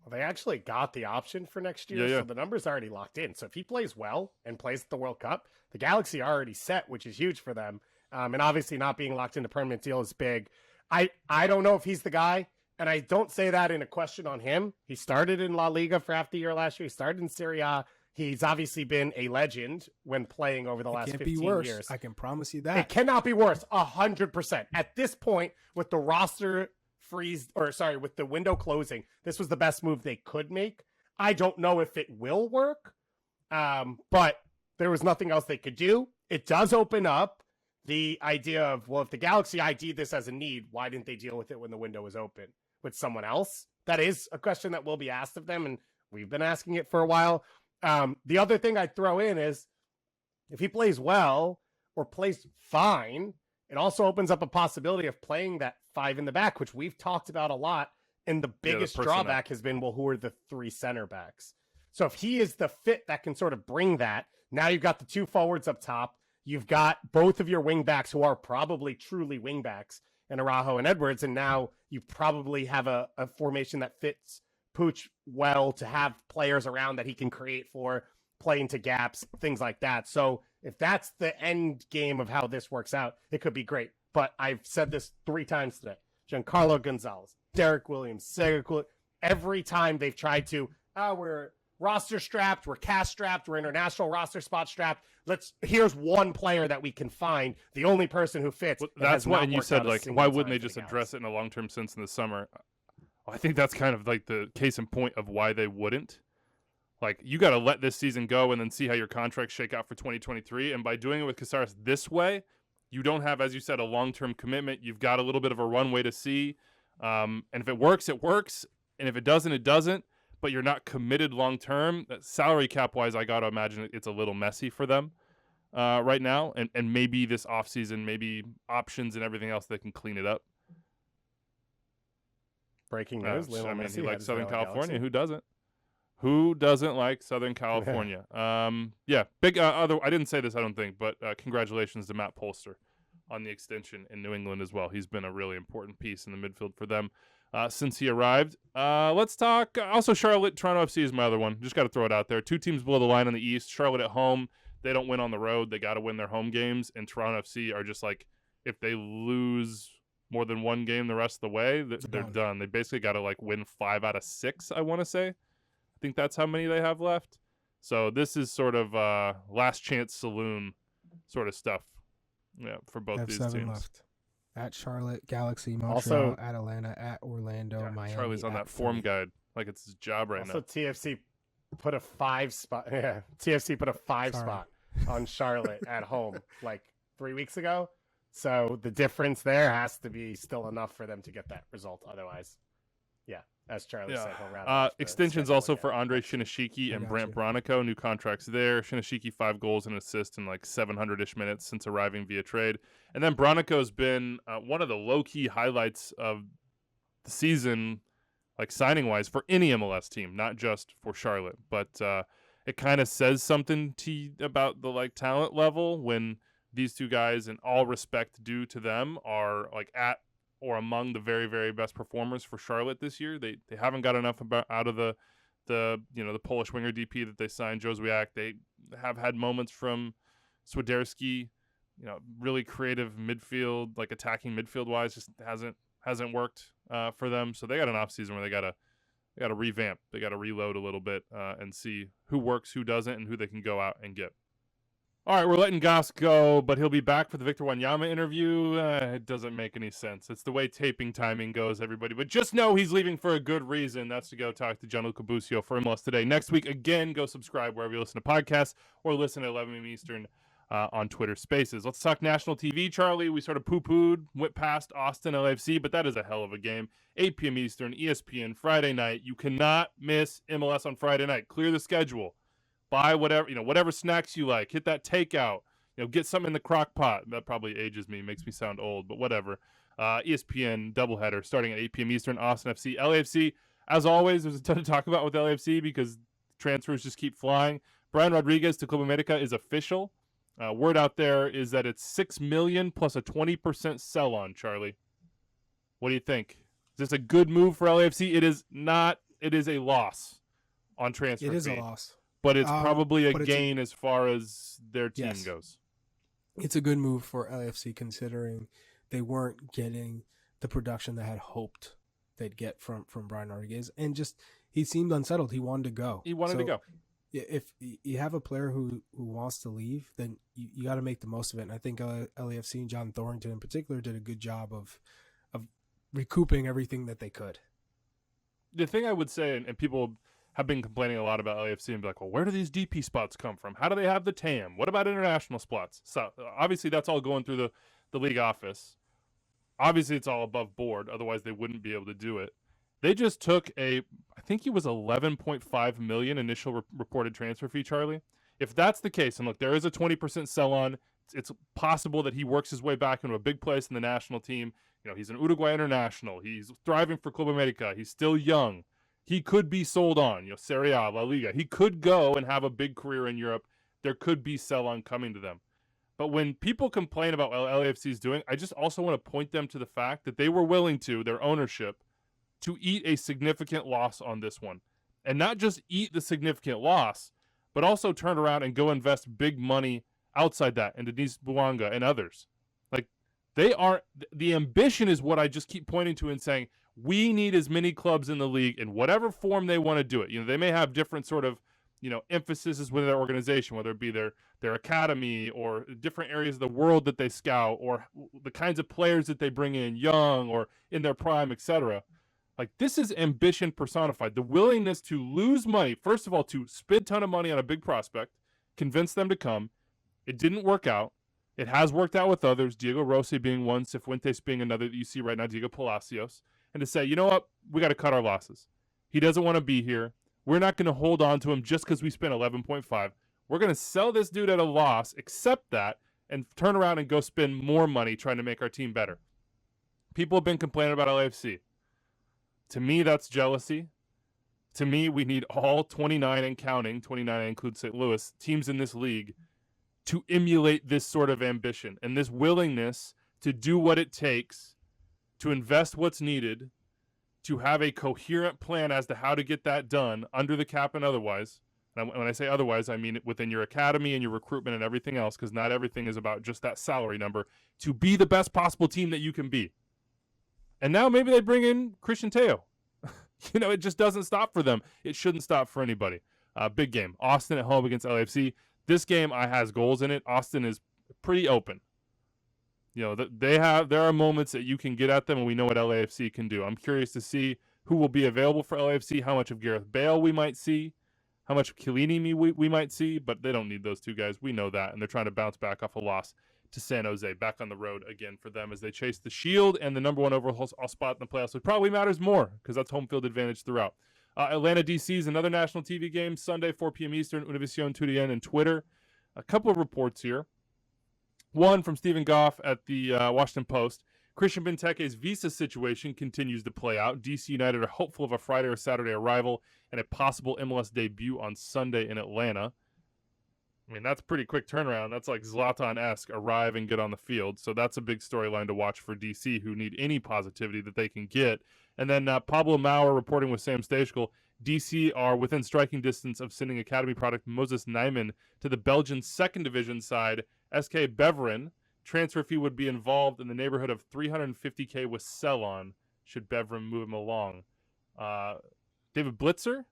Well, they actually got the option for next year, so the number's already locked in. So if he plays well and plays at the World Cup, the Galaxy are already set, which is huge for them. And obviously not being locked into permanent deal is big. I don't know if he's the guy And I don't say that in a question on him. He started in La Liga for half the year last year. He started in Serie A. He's obviously been a legend when playing over the last 15 years. I can promise you that. It cannot be worse. 100%. At this point, with the roster with the window closing, this was the best move they could make. I don't know if it will work, but there was nothing else they could do. It does open up the idea of, well, if the Galaxy ID'd this as a need, why didn't they deal with it when the window was open with someone else? That is a question that will be asked of them, and we've been asking it for a while. The other thing I'd throw in is if he plays well or plays fine, it also opens up a possibility of playing that 5 in the back, which we've talked about a lot. And the biggest drawback has been, well, who are the 3 center backs? So if he is the fit that can sort of bring that, now you've got the 2 forwards up top. You've got both of your wing backs who are probably truly wing backs in Araujo and Edwards. And now you probably have a formation that fits Puig well to have players around that he can create for, play into gaps, things like that. So if that's the end game of how this works out, it could be great. But I've said this 3 times today. Giancarlo Gonzalez, Derek Williams, every time they've tried to, we're roster strapped, we're cast strapped, we're international roster spot strapped. Here's one player that we can find, the only person who fits. Well, that's why you said, like, why wouldn't they just address it in a long-term sense in the summer? I think that's kind of like the case in point of why they wouldn't. Like, you got to let this season go and then see how your contracts shake out for 2023. And by doing it with Caceres this way, you don't have, as you said, a long-term commitment. You've got a little bit of a runway to see. And if it works, it works. And if it doesn't, it doesn't. But you're not committed long-term. Salary cap-wise, I got to imagine it's a little messy for them right now. And maybe this offseason, maybe options and everything else, they can clean it up. Breaking news. I mean, he likes Southern California. Who doesn't? Who doesn't like Southern California? Big other. I didn't say this, I don't think, but congratulations to Matt Polster on the extension in New England as well. He's been a really important piece in the midfield for them since he arrived. Let's talk. Also, Charlotte, Toronto FC is my other one. Just got to throw it out there. 2 teams below the line in the East. Charlotte at home. They don't win on the road. They got to win their home games. And Toronto FC are just like, if they lose more than one game the rest of the way, they're done. They basically got to like win 5 out of 6, I want to say. I think that's how many they have left. So this is sort of last chance saloon sort of stuff. Yeah, for both these 7 teams. Left. At Charlotte, Galaxy, Montreal, also, at Atlanta, at Orlando, Miami. Charlie's on that form guide like it's his job right now. Also, TFC put a 5 spot. Yeah, TFC put a 5 spot on Charlotte at home like 3 weeks ago. So the difference there has to be still enough for them to get that result. Otherwise, yeah, as Charlie said, he'll round extensions also for Andre Shinashiki and Brant Bronico. New contracts there. Shinashiki 5 goals and assists in like 700-ish minutes since arriving via trade. And then Bronico's been one of the low-key highlights of the season, like signing-wise, for any MLS team, not just for Charlotte. But it kind of says something about the like talent level when these 2 guys, in all respect due to them, are like at or among the very, very best performers for Charlotte this year. They haven't got enough out of the Polish winger DP that they signed, Józwiak. They have had moments from Swiderski, really creative midfield, like attacking midfield wise, just hasn't worked for them. So they got an off season where they got to revamp, they got to reload a little bit and see who works, who doesn't, and who they can go out and get. All right, we're letting Goss go, but he'll be back for the Victor Wanyama interview. It doesn't make any sense. It's the way taping timing goes, everybody. But just know he's leaving for a good reason. That's to go talk to Gianluca Busio for MLS Today. Next week, again, go subscribe wherever you listen to podcasts or listen at 11 a.m. Eastern on Twitter Spaces. Let's talk national TV, Charlie. We sort of poo-pooed, went past Austin LAFC, but that is a hell of a game. 8 p.m. Eastern, ESPN, Friday night. You cannot miss MLS on Friday night. Clear the schedule. Buy whatever snacks you like. Hit that takeout. Get something in the crock pot. That probably ages me, makes me sound old, but whatever. ESPN doubleheader starting at 8 p.m. Eastern. Austin FC, LAFC. As always, there's a ton to talk about with LAFC because transfers just keep flying. Brian Rodriguez to Club America is official. Word out there is that it's $6 million plus a 20% sell-on. Charlie, what do you think? Is this a good move for LAFC? It is not. It is a loss on transfer fee. It is a loss. But it's probably a gain as far as their team goes. It's a good move for LAFC considering they weren't getting the production they had hoped they'd get from Brian Rodriguez, and just he seemed unsettled. He wanted to go. He wanted to go. If you have a player who wants to leave, then you got to make the most of it. And I think LAFC and John Thornton in particular did a good job of recouping everything that they could. The thing I would say, and people have been complaining a lot about LAFC and be like, well, where do these DP spots come from? How do they have the TAM? What about international spots? So obviously that's all going through the league office. Obviously it's all above board. Otherwise they wouldn't be able to do it. They just took I think it was 11.5 million initial reported transfer fee, Charlie. If that's the case, and look, there is a 20% sell on. It's possible that he works his way back into a big place in the national team. You know, he's an Uruguay international. He's thriving for Club America. He's still young. He could be sold on, Serie A, La Liga. He could go and have a big career in Europe. There could be sell on coming to them. But when people complain about what LAFC is doing, I just also want to point them to the fact that they were willing to, their ownership, to eat a significant loss on this one. And not just eat the significant loss, but also turn around and go invest big money outside that into Denise Bouanga and others. Like, the ambition is what I just keep pointing to and saying, we need as many clubs in the league in whatever form they want to do it. They may have different sort of, emphasis within their organization, whether it be their academy or different areas of the world that they scout or the kinds of players that they bring in, young or in their prime, etc. Like, this is ambition personified. The willingness to lose money, first of all, to spend a ton of money on a big prospect, convince them to come. It didn't work out. It has worked out with others, Diego Rossi being one, Cifuentes being another that you see right now, Diego Palacios. And to say, you know what, we got to cut our losses. He doesn't want to be here. We're not going to hold on to him just because we spent 11.5. We're going to sell this dude at a loss, accept that, and turn around and go spend more money trying to make our team better. People have been complaining about LAFC. To me, that's jealousy. To me, we need all 29 and counting, 29 includes St. Louis, teams in this league to emulate this sort of ambition and this willingness to do what it takes to invest what's needed, to have a coherent plan as to how to get that done under the cap and otherwise. And when I say otherwise, I mean within your academy and your recruitment and everything else, because not everything is about just that salary number, to be the best possible team that you can be. And now maybe they bring in Christian Teo. It just doesn't stop for them. It shouldn't stop for anybody. Big game. Austin at home against LAFC. This game has goals in it. Austin is pretty open. There are moments that you can get at them, and we know what LAFC can do. I'm curious to see who will be available for LAFC, how much of Gareth Bale we might see, how much of Chiellini we might see, but they don't need those two guys. We know that, and they're trying to bounce back off a loss to San Jose, back on the road again for them as they chase the Shield and the number one overall spot in the playoffs, which probably matters more because that's home field advantage throughout. Atlanta, D.C. is another national TV game, Sunday, 4 p.m. Eastern, Univision, TUDN, and Twitter. A couple of reports here. One from Stephen Goff at the Washington Post. Christian Benteke's visa situation continues to play out. DC United are hopeful of a Friday or Saturday arrival and a possible MLS debut on Sunday in Atlanta. I mean, that's a pretty quick turnaround. That's like Zlatan-esque, arrive and get on the field. So that's a big storyline to watch for DC, who need any positivity that they can get. And then Pablo Maurer reporting with Sam Stejskal. DC are within striking distance of sending academy product Moses Nijman to the Belgian second division side, SK Beveren. Transfer fee would be involved in the neighborhood of $350K with sell-on should Beveren move him along. David Blitzer,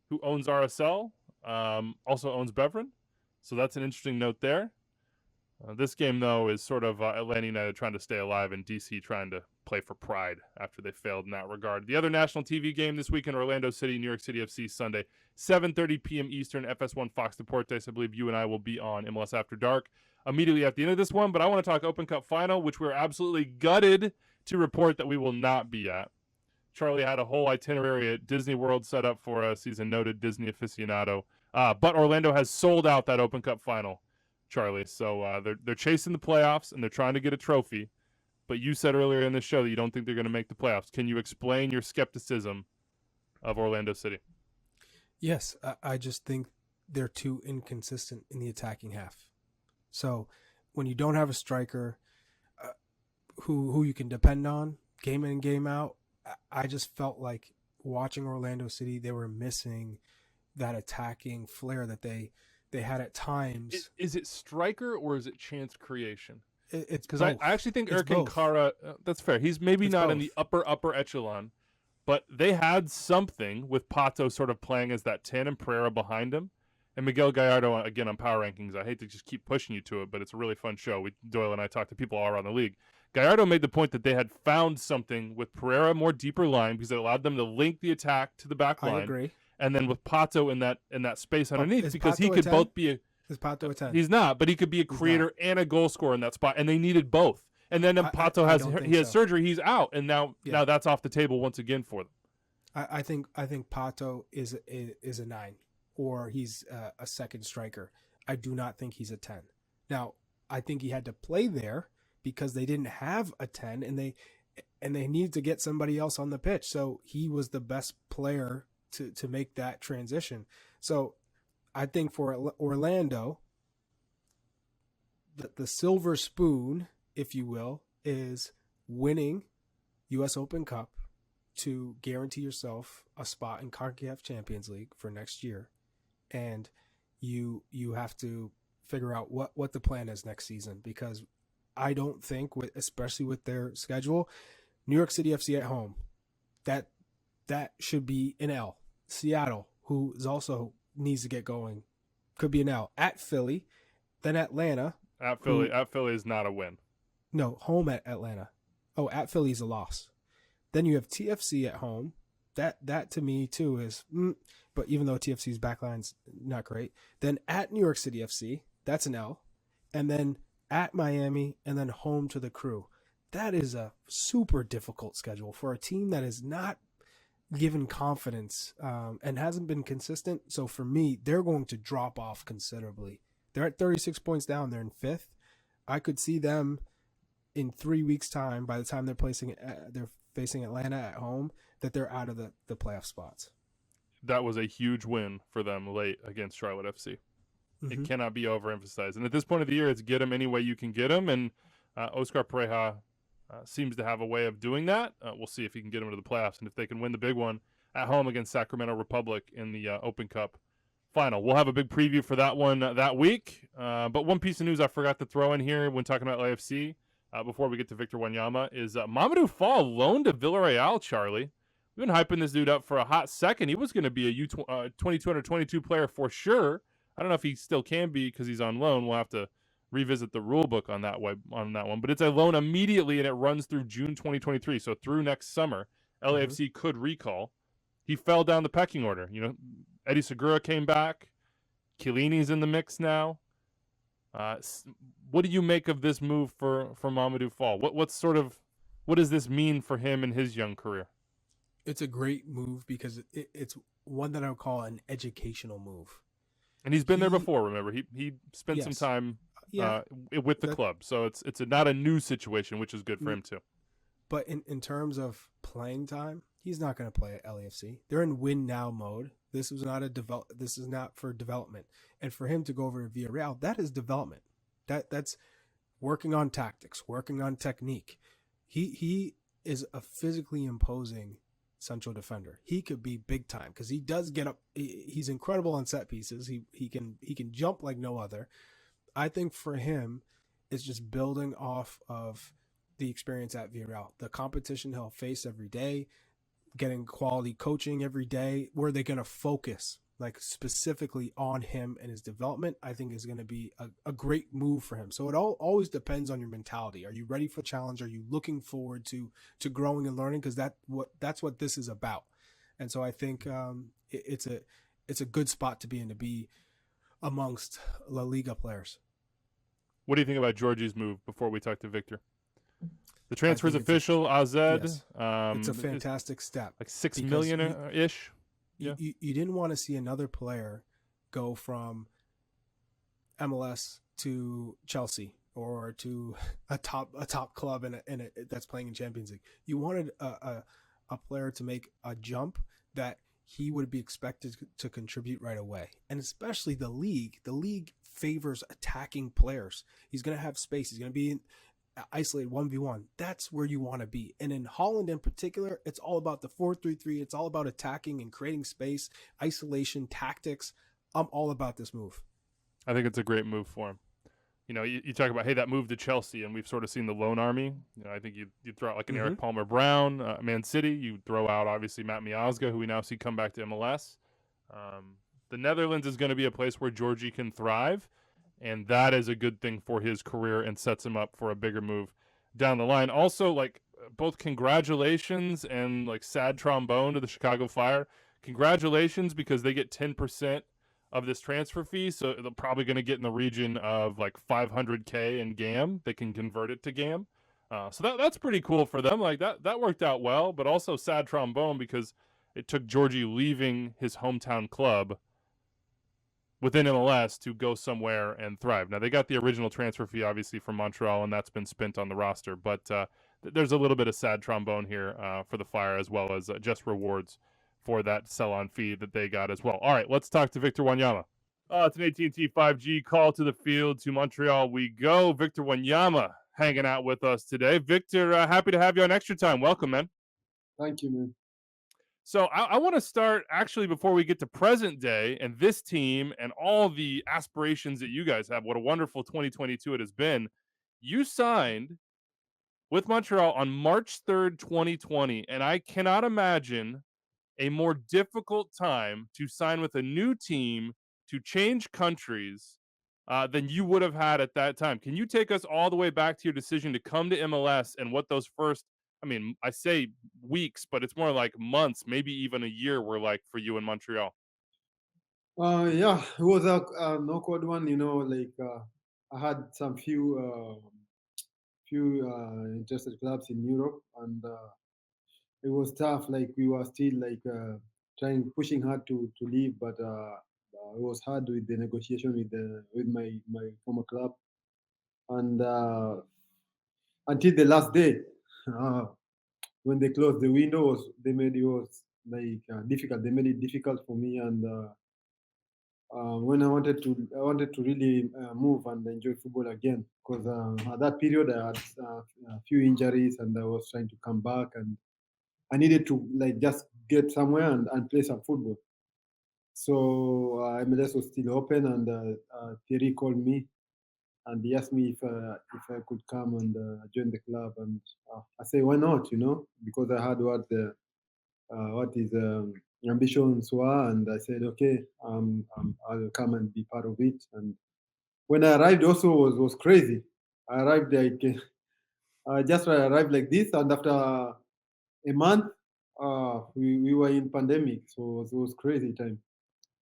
who owns RSL, also owns Beveren. So that's an interesting note there. This game, though, is sort of Atlanta United trying to stay alive and DC trying to play for pride after they failed in that regard. The other national TV game this week in Orlando City, New York City FC, Sunday, 7:30 p.m. Eastern, FS1 Fox Deportes. I believe you and I will be on MLS After Dark immediately at the end of this one, but I want to talk Open Cup Final, which we're absolutely gutted to report that we will not be at. Charlie had a whole itinerary at Disney World set up for us. He's a noted Disney aficionado. But Orlando has sold out that Open Cup Final, Charlie. So they're chasing the playoffs, and they're trying to get a trophy. But you said earlier in the show that you don't think they're going to make the playoffs. Can you explain your skepticism of Orlando City? Yes, I just think they're too inconsistent in the attacking half. So when you don't have a striker who you can depend on game in and game out, I just felt like watching Orlando City, they were missing that attacking flair that they had at times. Is it striker or is it chance creation? It's because I actually think Eric Nkara, that's fair. He's maybe not in the upper echelon, But they had something with Pato sort of playing as that 10 and Pereira behind him. And Miguel Gallardo, again, on Power Rankings, I hate to just keep pushing you to it, but it's a really fun show. Doyle and I talk to people all around the league. Gallardo made the point that they had found something with Pereira, more deeper line, because it allowed them to link the attack to the back line. I agree. And then with Pato in that space underneath, because Pato he could 10? both be Is Pato a 10? He's not, but he could be a creator and a goal scorer in that spot, and they needed both. And then Pato has surgery, he's out, and now that's off the table once again for them. I think Pato is a 9, or he's a second striker. I do not think he's a 10. Now, I think he had to play there because they didn't have a 10, and they needed to get somebody else on the pitch. So he was the best player to make that transition. So I think for Orlando, the silver spoon, if you will, is winning U.S. Open Cup to guarantee yourself a spot in CONCACAF Champions League for next year. And you have to figure out what the plan is next season, because I don't think, especially with their schedule, New York City FC at home, that should be an L. Seattle, who is also needs to get going, could be an L. At Philly, then Atlanta. At Philly is not a win. No, home at Atlanta. Oh, at Philly is a loss. Then you have TFC at home. That to me too is, but even though TFC's backline's not great, then at New York City FC, that's an L, and then at Miami, and then home to the Crew. That is a super difficult schedule for a team that is not given confidence and hasn't been consistent. So for me, they're going to drop off considerably. They're at 36 points down. They're in 5th. I could see them in 3 weeks' time, by the time they're facing Atlanta at home, that they're out of the playoff spots. That was a huge win for them late against Charlotte FC. Mm-hmm. It cannot be overemphasized. And at this point of the year, it's get them any way you can get them. And Oscar Pareja seems to have a way of doing that. We'll see if he can get them to the playoffs and if they can win the big one at home against Sacramento Republic in the Open Cup final. We'll have a big preview for that one that week. But one piece of news I forgot to throw in here when talking about LAFC before we get to Victor Wanyama is Mamadou Fall loaned to Villarreal, Charlie. We've been hyping this dude up for a hot second. He was going to be a 22 under 22 player for sure. I don't know if he still can be because he's on loan. We'll have to revisit the rule book on that one. But it's a loan immediately, and it runs through June 2023. So through next summer, LAFC could recall. He fell down the pecking order. You know, Eddie Segura came back. Chiellini's in the mix now. What do you make of this move for Mamadou Fall? What does this mean for him in his young career? It's a great move because it's one that I would call an educational move. And he's been there before, remember. He spent some time with the club. So it's not a new situation, which is good for him too. But in terms of playing time, he's not going to play at LAFC. They're in win now mode. This is not for development. And for him to go over to Villarreal, that is development. That's working on tactics, working on technique. He is a physically imposing central defender. He could be big time because he does get up. He's incredible on set pieces. He can jump like no other. I think for him, it's just building off of the experience at Villarreal, the competition he'll face every day, getting quality coaching every day. Where they're going to focus like specifically on him and his development, I think is going to be a great move for him. So it always depends on your mentality. Are you ready for challenge? Are you looking forward to growing and learning? Because that's what this is about. And so I think it's a good spot to be in, to be amongst La Liga players. What do you think about Georgie's move before we talk to Victor? The transfer is official. AZ. Yes. It's a fantastic step. Like $6 million-ish. Yeah. You didn't want to see another player go from MLS to Chelsea or to a top club in that's playing in Champions League. You wanted a player to make a jump that he would be expected to contribute right away. And especially the league favors attacking players. He's going to have space. He's going to be isolated 1v1. That's where you want to be. And in Holland in particular, it's all about the 4-3-3. It's all about attacking and creating space, isolation, tactics. I'm all about this move. I think it's a great move for him. you talk about, hey, that move to Chelsea, and we've sort of seen the loan army. I think you throw out like an Mm-hmm. Eric Palmer Brown, Man City. You throw out obviously Matt Miazga, who we now see come back to MLS. The Netherlands is going to be a place where Georgie can thrive, and that is a good thing for his career and sets him up for a bigger move down the line. Also, like both congratulations and like sad trombone to the Chicago Fire. Congratulations because they get 10% of this transfer fee, so they're probably going to get in the region of like 500K in GAM. They can convert it to GAM. So that's pretty cool for them. Like that worked out well, but also sad trombone because it took Georgie leaving his hometown club within MLS to go somewhere and thrive. Now, they got the original transfer fee, obviously, from Montreal, and that's been spent on the roster. But there's a little bit of sad trombone here for the Fire, as well as just rewards for that sell-on fee that they got as well. All right, let's talk to Victor Wanyama. It's an AT&T 5G call to the field. To Montreal we go. Victor Wanyama hanging out with us today. Victor, happy to have you on Extra Time. Welcome, man. Thank you, man. So I want to start actually before we get to present day and this team and all the aspirations that you guys have. What a wonderful 2022 it has been. You signed with Montreal on March 3rd, 2020, and I cannot imagine a more difficult time to sign with a new team to change countries than you would have had at that time. Can you take us all the way back to your decision to come to MLS and what those first, I say weeks, but it's more like months, maybe even a year were like for you in Montreal? Yeah, it was an awkward one, like I had some few interested clubs in Europe, and it was tough. Like we were still like pushing hard to leave, but it was hard with the negotiation with my former club, and until the last day, uh, when they closed the window, they made it was like difficult. They made it difficult for me, and when I wanted to really move and enjoy football again, because at that period I had a few injuries and I was trying to come back, and I needed to like just get somewhere and play some football. So MLS was still open, and Thierry called me and he asked me if I could come and join the club, and I say why not, because I heard what his ambitions were, and I said okay, I'll come and be part of it. And when I arrived, also was crazy. I arrived like I just arrived like this, and after a month, we were in pandemic, so it was crazy time.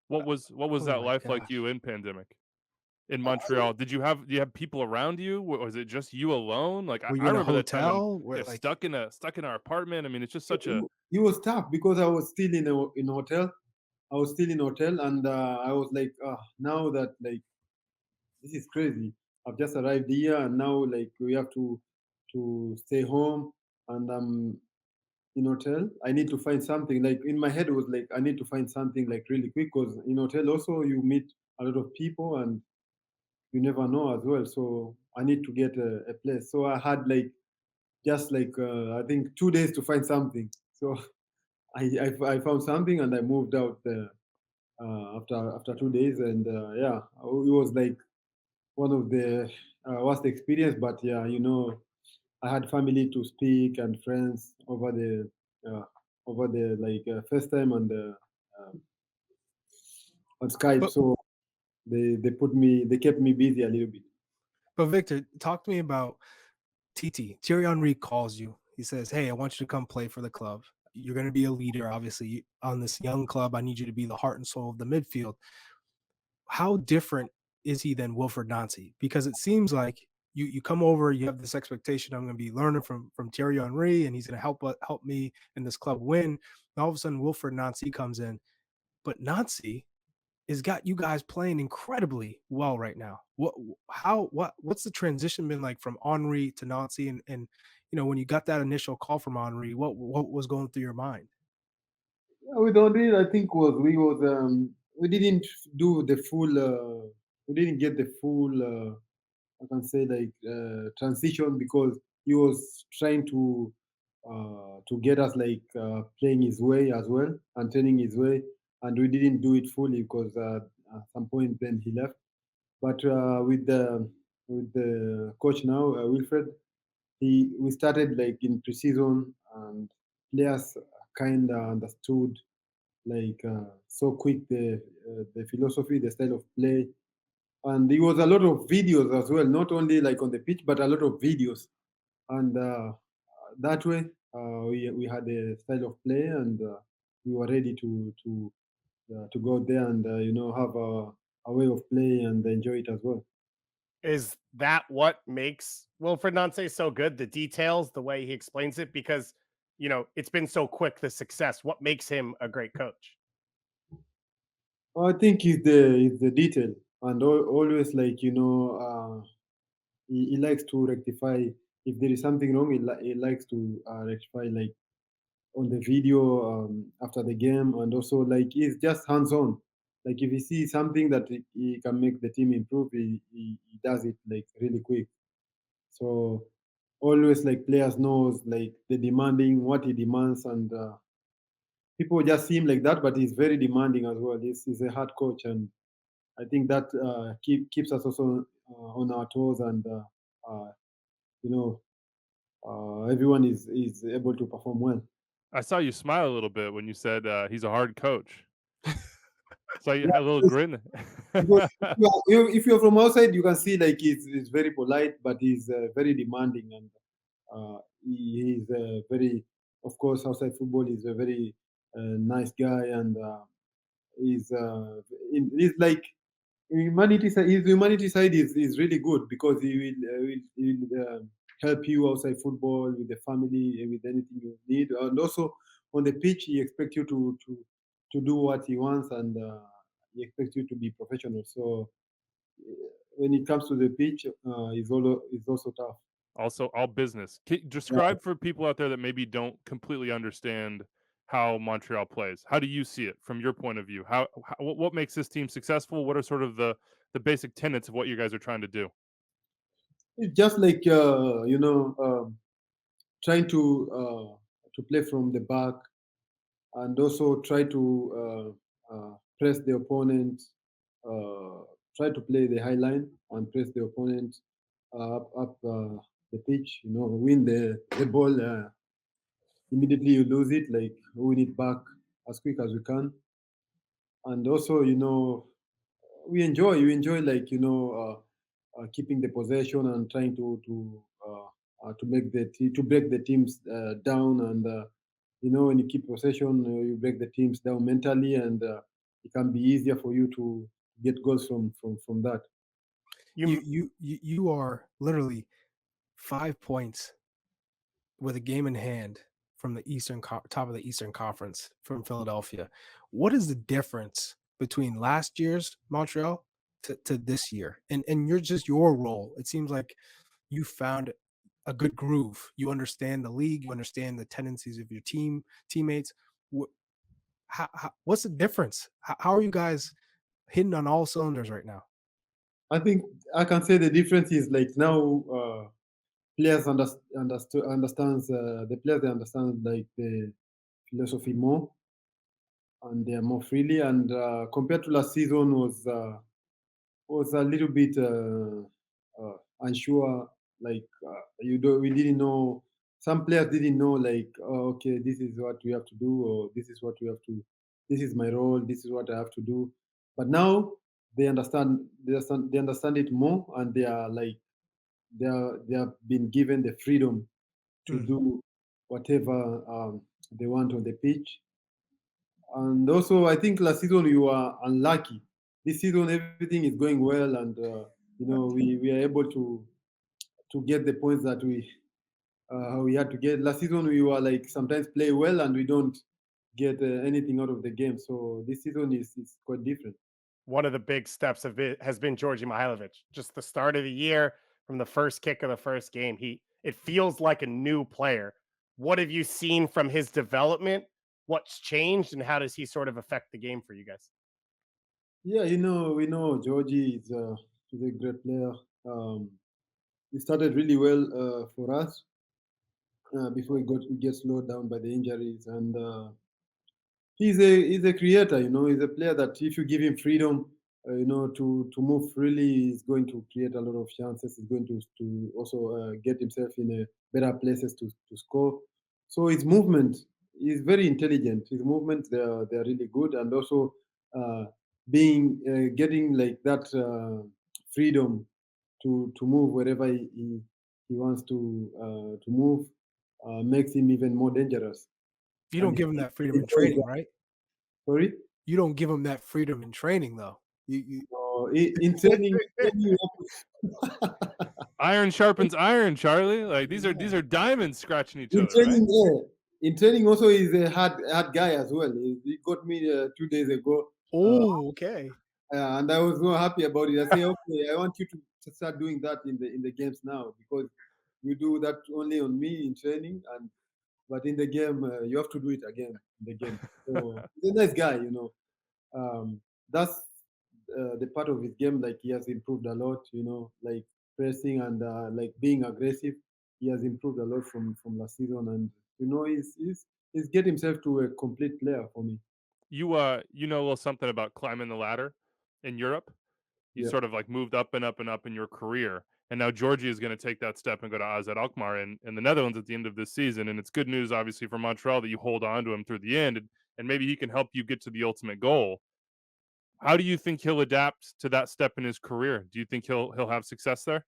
What was Oh that my life like gosh. you in pandemic? In Montreal, do you have people around you? Was it just you alone? Like Were you I in a remember that time when hotel where like stuck in our apartment. It's just such a It was tough because I was still in a hotel. I was still in a hotel, and I was like, now that like this is crazy. I've just arrived here, and now like we have to stay home, and I'm in hotel. I need to find something. Like in my head, it was like I need to find something like really quick, because in hotel also you meet a lot of people and you never know as well. So I need to get a place. So I had like just like I think 2 days to find something. So I found something and I moved out after 2 days, and yeah, it was like one of the worst experience. But yeah, I had family to speak and friends uh, over the like first time on Skype. but So they kept me busy a little bit. but Victor, talk to me about TT. Thierry Henry calls you. He says, "Hey, I want you to come play for the club. You're going to be a leader, obviously, on this young club. I need you to be the heart and soul of the midfield." How different is he than Wilfred Nancy? Because it seems like you come over, you have this expectation, I'm going to be learning from Thierry Henry, and he's going to help me in this club win. And all of a sudden, Wilfred Nancy comes in, but Nancy has got you guys playing incredibly well right now. What's the transition been like from Henry to Nancy, and when you got that initial call from Henry, what was going through your mind? Yeah, with Audrey, I think we didn't do the full. We didn't get the full. I can say like transition, because he was trying to get us like playing his way as well and training his way, and we didn't do it fully because at some point then he left. But with with the coach now, Wilfred. We started like in preseason, and players kind of understood like so quick the philosophy, the style of play, and there was a lot of videos as well, not only like on the pitch, but a lot of videos, and that way we had a style of play, and we were ready to go there and have a way of play and enjoy it as well. Is that what makes Wilfred Nance so good? The details, the way he explains it, because it's been so quick, the success. What makes him a great coach? I think it's the detail, and always like he likes to rectify if there is something wrong. He likes to rectify like on the video after the game, and also like he's just hands on. Like if he sees something that he can make the team improve, he does it like really quick. So always like players knows like the demanding what he demands, and people just see him like that, but he's very demanding as well. He's a hard coach, and I think that keeps us also on our toes, and you know everyone is able to perform well. I saw you smile a little bit when you said he's a hard coach. So you had a little grin. Because if you're from outside, you can see like he's very polite, but he's very demanding, and he's very, of course, outside football, he's a very nice guy, and he's he's like his humanity side is really good, because he will help you outside football with the family, with anything you need, and also on the pitch he expects you to do what he wants, and he expects you to be professional. So when it comes to the pitch, it's also tough. Also, all business. Describe for people out there that maybe don't completely understand how Montreal plays. How do you see it from your point of view? What makes this team successful? What are sort of the basic tenets of what you guys are trying to do? It's just like trying to play from the back, and also try to press the opponent, uh, try to play the high line and press the opponent up the pitch. Win the ball. Immediately you lose it, like win it back as quick as we can. And also, we enjoy like keeping the possession and trying to make to break the teams down, and when you keep possession, you break the teams down mentally, and it can be easier for you to get goals from that. You are literally 5 points with a game in hand from the top of the Eastern Conference from Philadelphia. What is the difference between last year's Montreal to this year? And you're just your role. It seems like you found a good groove. You understand the league. You understand the tendencies of your teammates. What's the difference? How are you guys hitting on all cylinders right now? I think I can say the difference is like now players understands the players, they understand like the philosophy more, and they are more freely, and compared to last season was a little bit unsure. Like we didn't know. Some players didn't know like, oh, okay, this is what we have to do, or this is what we have to. This is my role. This is what I have to do. But now they understand. They understand it more, and they are like they have been given the freedom to Mm. do whatever they want on the pitch. And also, I think last season we were unlucky. This season, everything is going well, and we are able to get the points that we had to get. Last season, we were like sometimes play well and we don't get anything out of the game. So this season is quite different. One of the big steps has been Georgi Mihailovic. Just the start of the year, from the first kick of the first game, it feels like a new player. What have you seen from his development? What's changed, and how does he sort of affect the game for you guys? Yeah, we know Georgie is a great player. He started really well for us before he gets slowed down by the injuries, and he's a creator. He's a player that if you give him freedom, to move freely is going to create a lot of chances. He's going to also get himself in a better places to score. So his movement is very intelligent. His movements they're really good, and also being getting like that freedom to move wherever he wants to move makes him even more dangerous. You don't And give him that freedom he in enjoys training, that. right? Sorry. You don't give him that freedom in training, though. You In training, you Iron sharpens iron, Charlie. Like these are diamonds scratching each in other, right? training, in training also he's a hard guy as well. He got me 2 days ago, okay. and I was not happy about it. I say, okay, I want you to start doing that in the games now, because you do that only on me in training, but in the game you have to do it again in the game. So he's a nice guy, that's the part of his game. Like he has improved a lot, like pressing and like being aggressive. He has improved a lot from last season, and he's get himself to a complete player for me. You you know a little something about climbing the ladder in Europe? You Yeah. sort of like moved up and up and up in your career. And now Georgie is going to take that step and go to AZ Alkmaar in the Netherlands at the end of this season. And it's good news, obviously, for Montreal that you hold on to him through the end, and maybe he can help you get to the ultimate goal. How do you think he'll adapt to that step in his career? Do you think he'll have success there?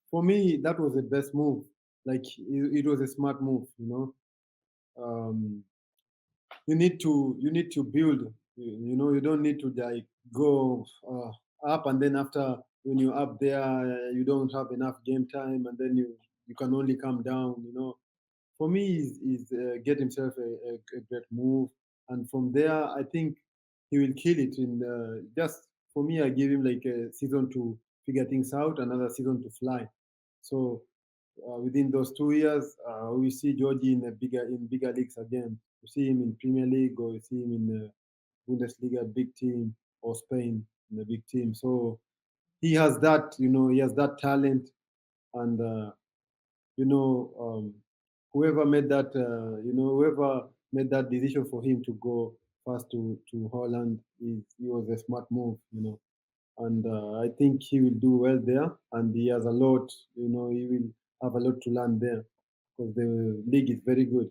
For me, that was the best move. Like it was a smart move. Um, you need to build. You don't need to like go up, and then after when you're up there, you don't have enough game time, and then you can only come down. For me, is get himself a great move, and from there, I think he will kill it. In just for me, I give him like a season to figure things out, another season to fly. So within those 2 years, we see Georgie in bigger leagues again. We see him in Premier League, or we see him in Bundesliga, big team, or Spain in a big team. So he has that, he has that talent, and whoever made that, whoever made that decision for him to go first to Holland, he was a smart move, and I think he will do well there, and he has a lot, he will have a lot to learn there, because the league is very good.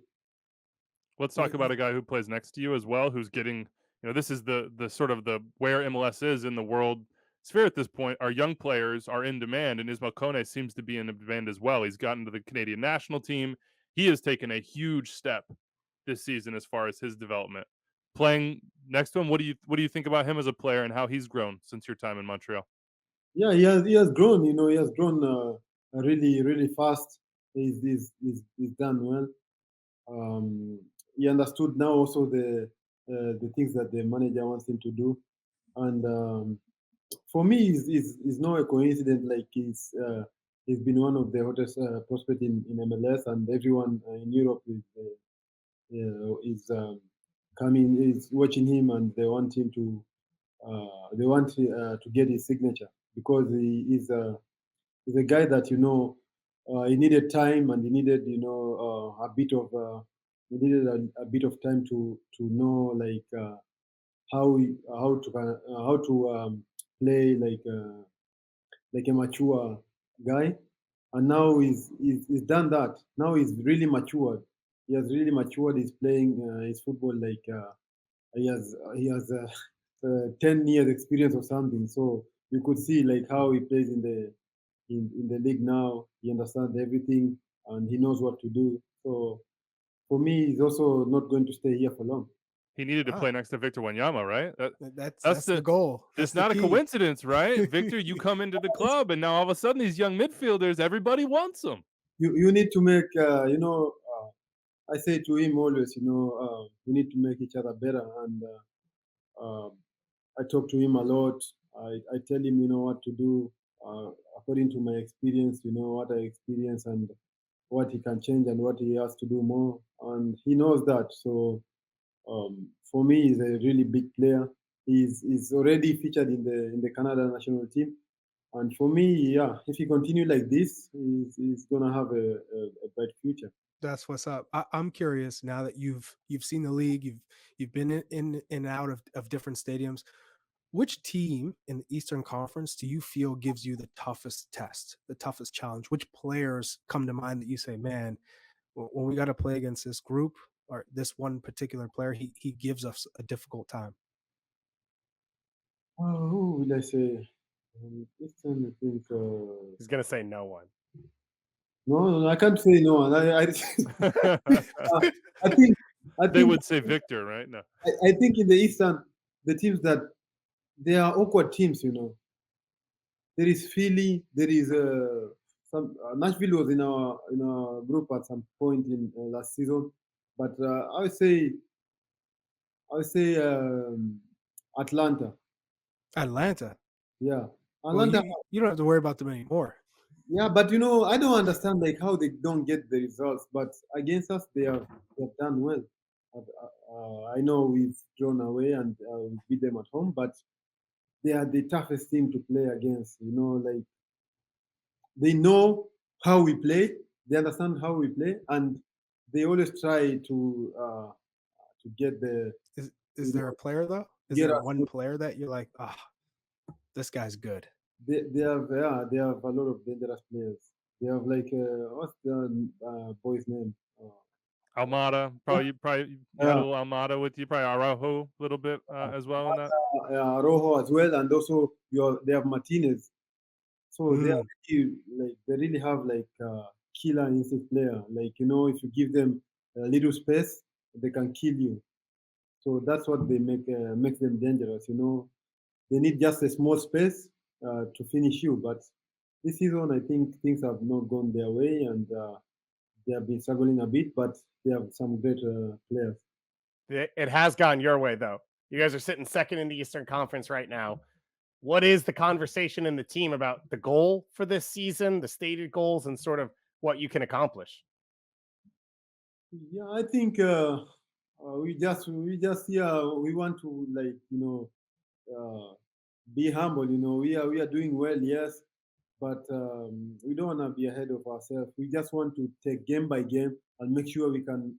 Let's talk about a guy who plays next to you as well, who's getting, this is the sort of the where MLS is in the world sphere at this point. Our young players are in demand, and Ismail Kone seems to be in demand as well. He's gotten to the Canadian national team. He has taken a huge step this season as far as his development. Playing next to him, what do you think about him as a player and how he's grown since your time in Montreal? Yeah, he has grown. He has grown really, really fast. He's done well. He understood now also the things that the manager wants him to do, and for me, is not a coincidence. Like he's been one of the hottest prospects in MLS, and everyone in Europe is coming, is watching him, and they want him to get his signature, because he is he's a guy that he needed time, and he needed a bit of he needed a bit of time to know, like how to play like a mature guy, and now he's done that. Now he's really matured. He has really matured. He's playing his football like he has 10 years experience or something. So you could see like how he plays in the league now. He understands everything, and he knows what to do. So for me, he's also not going to stay here for long. He needed to Wow. play next to Victor Wanyama, right? That's the goal. That's It's not the a key. coincidence, right? Victor, you come into the club, and now all of a sudden these young midfielders, everybody wants them. You need to make I say to him always, we need to make each other better, and I talk to him a lot. I tell him, what to do according to my experience, what I experience, and what he can change and what he has to do more, and he knows that. So for me, he's a really big player. He's already featured in the Canada national team, and for me, yeah, if he continue like this, he's gonna have a bright future. That's what's up. I'm curious now that you've seen the league, you've been in and out of different stadiums. which team in the Eastern Conference do you feel gives you the toughest test, the toughest challenge? Which players come to mind that you say, man, when we got to play against this group or this one particular player, he gives us a difficult time? Who will I say? Eastern, I think. He's gonna say no one. No, I can't say no one. I I think They would say Victor, right? No. I think in the Eastern, the teams that they are awkward teams, you know. There is Philly. There is some Nashville was in our group at some point in last season, but I would say Atlanta. Atlanta. Yeah, Well, Atlanta. you don't have to worry about them anymore. Yeah, but you know, I don't understand like how they don't get the results. But against us, they have done well. I know we've drawn away and we beat them at home, but they are the toughest team to play against. You know, like they know how we play, they understand how we play, and they always try to get the Is there a player though? Is get there us. one player that you're like, this guy's good? They have a lot of dangerous players. They have like what's the boy's name? Almada, probably you had Yeah. a little Almada with you, probably Araujo a little bit as well in that. Rojo as well, and also they have Martinez. So they are Mm. they really have like killer instinct player. Like you know, if you give them a little space, they can kill you. So that's what they makes them dangerous. You know, they need just a small space to finish you. But this season, I think things have not gone their way, and they have been struggling a bit. But they have some great players. It has gone your way though. You guys are sitting second in the Eastern Conference right now. What is the conversation in the team about the goal for this season, the stated goals, and sort of what you can accomplish? Yeah, I think we just we want to like be humble. You know, we are doing well, yes, but we don't want to be ahead of ourselves. We just want to take game by game and make sure we can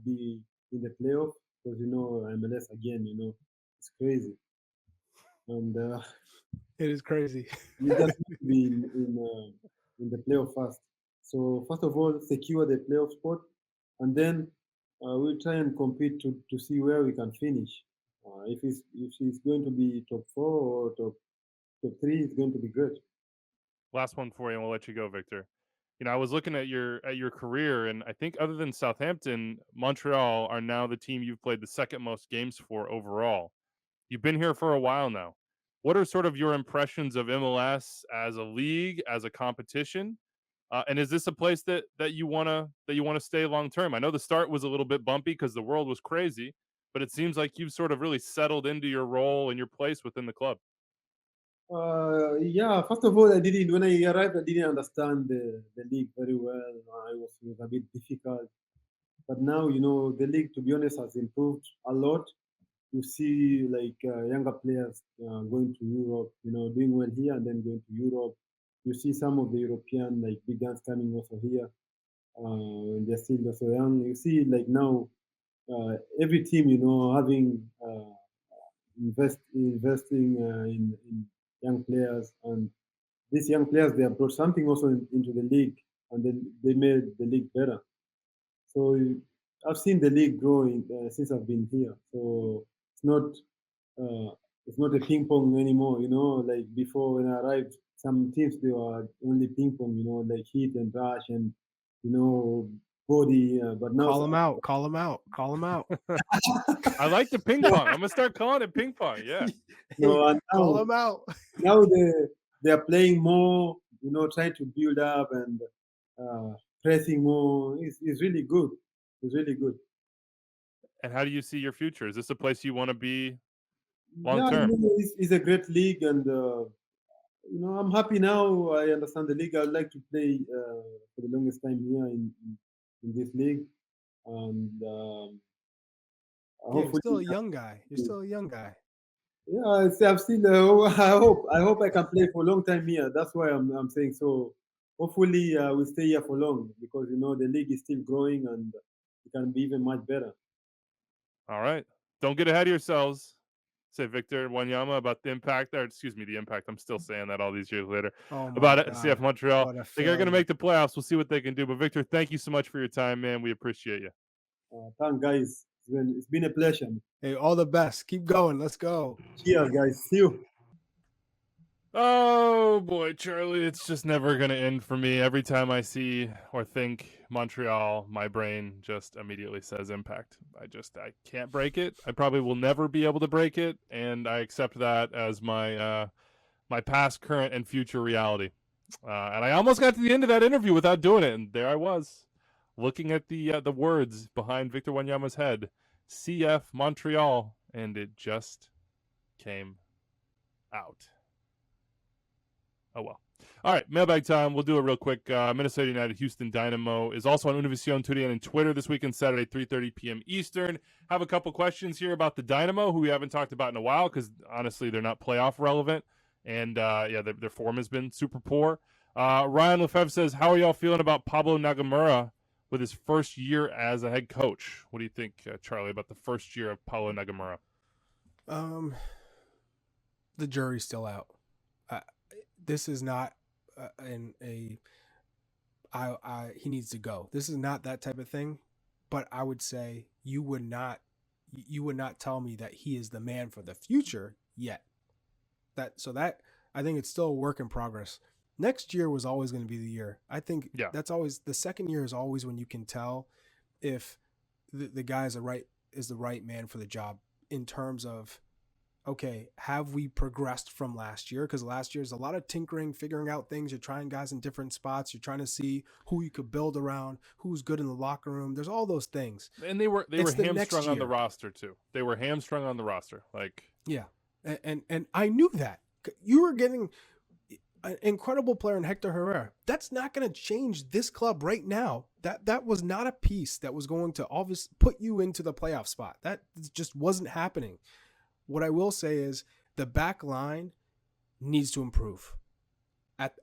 be in the playoff because you know MLS again, you know, it's crazy, and It is crazy. we just need to be in the playoff first. So first of all, secure the playoff spot, and then we'll try and compete to see where we can finish. If it's going to be top 4 or top 3, it's going to be great. Last one for you, and we'll let you go, Victor. You know, I was looking at your career, and I think other than Southampton, Montreal are now the team you've played the second most games for overall. You've been here for a while now. What are sort of your impressions of MLS as a league, as a competition? And is this a place that you wanna stay long term? I know the start was a little bit bumpy because the world was crazy, but it seems like you've sort of really settled into your role and your place within the club. Yeah, first of all, when I arrived, I didn't understand the league very well. It was a bit difficult. But now, you know, the league, to be honest, has improved a lot. You see, like younger players going to Europe, you know, doing well here and then going to Europe. You see some of the European like big guns coming also here when they're still also young. You see, like now, every team, you know, having investing in young players, and these young players they have brought something also into the league, and then they made the league better. So I've seen the league growing since I've been here. So it's not it's not a ping pong anymore. You know, like before when I arrived, some teams they were only ping pong. You know, like hit and rush and you know body. But now Call him out. Call him out. Call him out. I like the ping pong. I'm gonna start calling it ping pong. Yeah. no, and Call now, him out. now they are playing more. You know, trying to build up and pressing more. It's really good. It's really good. And how do you see your future? Is this a place you want to be long Yeah, term? you know, it's a great league, and you know, I'm happy now. I understand the league. I'd like to play for the longest time here in this league, and Yeah, you're hopefully, still a young guy. You're still a young guy. yeah, I'm still. I hope I can play for a long time here. That's why I'm saying so. Hopefully, we stay here for long because you know the league is still growing and it can be even much better. All right. Don't get ahead of yourselves. say Victor Wanyama about the impact, or excuse me, the impact. I'm still saying that all these years later Oh my about it. God. CF Montreal. What a They're going to failure. make the playoffs. We'll see what they can do. But Victor, thank you so much for your time, man. We appreciate you. Thank guys. It's been a pleasure. Hey, all the best. Keep going. Let's go. Cheers, guys. See you. Oh boy, Charlie, it's just never going to end for me. Every time I see or think Montreal, my brain just immediately says impact. I can't break it. I probably will never be able to break it, and I accept that as my my past, current, and future reality. And I almost got to the end of that interview without doing it, and there I was, looking at the words behind Victor Wanyama's head, CF Montreal, and it just came out. Oh, well. All right, mailbag time. We'll do it real quick. Minnesota United Houston Dynamo is also on Univision Today and Twitter this weekend, Saturday, 3:30 p.m. Eastern. Have a couple questions here about the Dynamo, who we haven't talked about in a while because, honestly, they're not playoff relevant. And, their form has been super poor. Ryan Lefebvre says, how are y'all feeling about Pablo Nagamura with his first year as a head coach? What do you think, Charlie, about the first year of Pablo Nagamura? The jury's still out. This is not he needs to go. This is not that type of thing. But I would say you would not tell me that he is the man for the future yet. I think it's still a work in progress. Next year was always going to be the year. I think that's always the second year is always when you can tell if the guy is the right man for the job in terms of, okay, have we progressed from last year? Because last year is a lot of tinkering, figuring out things. You're trying guys in different spots. You're trying to see who you could build around, who's good in the locker room. There's all those things. And they were hamstrung on the roster too. They were hamstrung on the roster. Yeah, and I knew that. You were getting an incredible player in Hector Herrera. That's not going to change this club right now. That was not a piece that was going to always put you into the playoff spot. That just wasn't happening. What I will say is the back line needs to improve at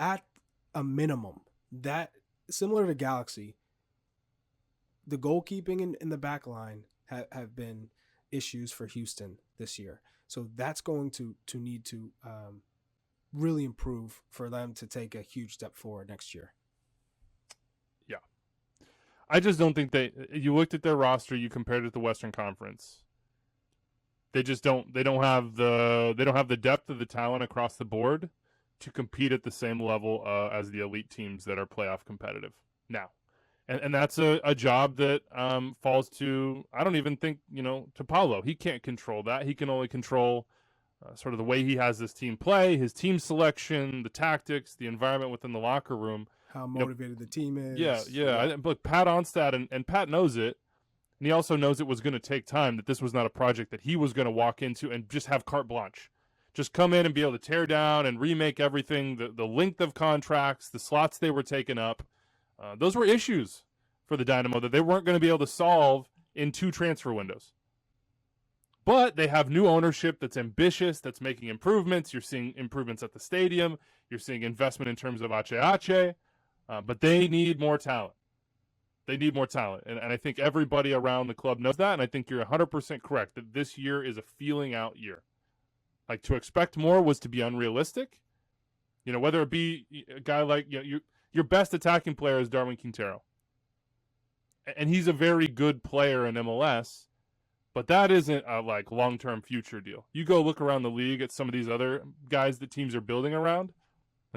a minimum. That similar to Galaxy, the goalkeeping in the back line have been issues for Houston this year. So that's going to need to really improve for them to take a huge step forward next year. Yeah. I just don't think you looked at their roster, you compared it to the Western Conference. They don't have the depth of the talent across the board to compete at the same level as the elite teams that are playoff competitive now. And that's a job that falls to, I don't even think, to Paulo. He can't control that. He can only control sort of the way he has this team play, his team selection, the tactics, the environment within the locker room. How motivated the team is. Yeah. Look, Pat Onstad, and Pat knows it. And he also knows it was going to take time, that this was not a project that he was going to walk into and just have carte blanche. Just come in and be able to tear down and remake everything, the length of contracts, the slots they were taking up. Those were issues for the Dynamo that they weren't going to be able to solve in 2 transfer windows. But they have new ownership that's ambitious, that's making improvements. You're seeing improvements at the stadium. You're seeing investment in terms of Ache. But they need more talent. They need more talent. And I think everybody around the club knows that. And I think you're 100% correct that this year is a feeling out year. Like, to expect more was to be unrealistic. Whether it be a guy like, your best attacking player is Darwin Quintero. And he's a very good player in MLS. But that isn't a long-term future deal. You go look around the league at some of these other guys that teams are building around.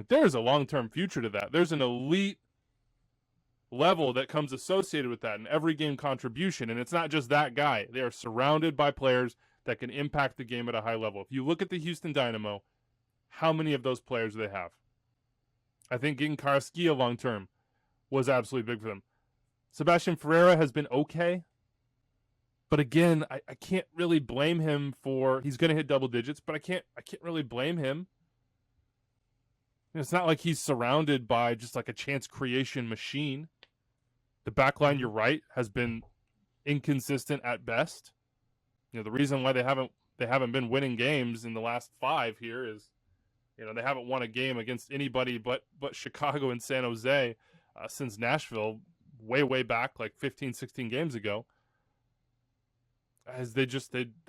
There's a long-term future to that. There's an elite level that comes associated with that in every game contribution. And it's not just that guy. They are surrounded by players that can impact the game at a high level. If you look at the Houston Dynamo, how many of those players do they have? I think getting Carrasquilla long-term was absolutely big for them. Sebastian Ferreira has been okay. But again, I can't really blame him for, he's going to hit double digits, but I can't really blame him. It's not like he's surrounded by just like a chance creation machine. The back line, you're right, has been inconsistent at best. The reason why they haven't been winning games in the last 5 here is, they haven't won a game against anybody but Chicago and San Jose since Nashville way back, like 15, 16 games ago. as they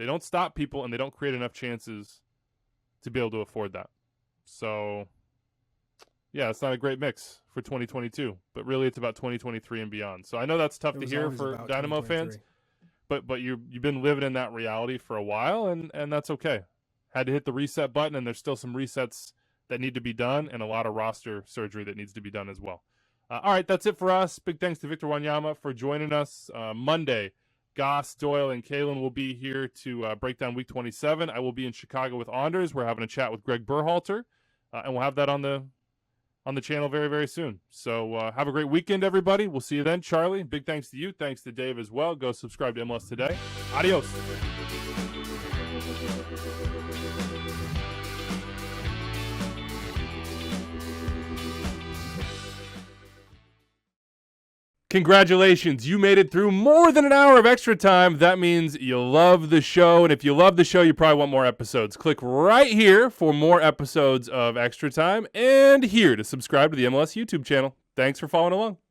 don't stop people and they don't create enough chances to be able to afford that. So, yeah, it's not a great mix for 2022, but really it's about 2023 and beyond. So I know that's tough It to was hear always for about Dynamo fans, 2023. but you've been living in that reality for a while, and that's okay. Had to hit the reset button, and there's still some resets that need to be done and a lot of roster surgery that needs to be done as well. All right, that's it for us. Big thanks to Victor Wanyama for joining us. Monday, Goss, Doyle, and Kalen will be here to break down Week 27. I will be in Chicago with Anders. We're having a chat with Greg Berhalter, and we'll have that on the channel very, very soon. So have a great weekend, everybody. We'll see you then. Charlie, big thanks to you. Thanks to Dave as well. Go subscribe to MLS Today. Adios. Congratulations, you made it through more than an hour of extra time. That means you love the show, and if you love the show, you probably want more episodes. Click right here for more episodes of Extra Time, and here to subscribe to the MLS YouTube channel. Thanks for following along.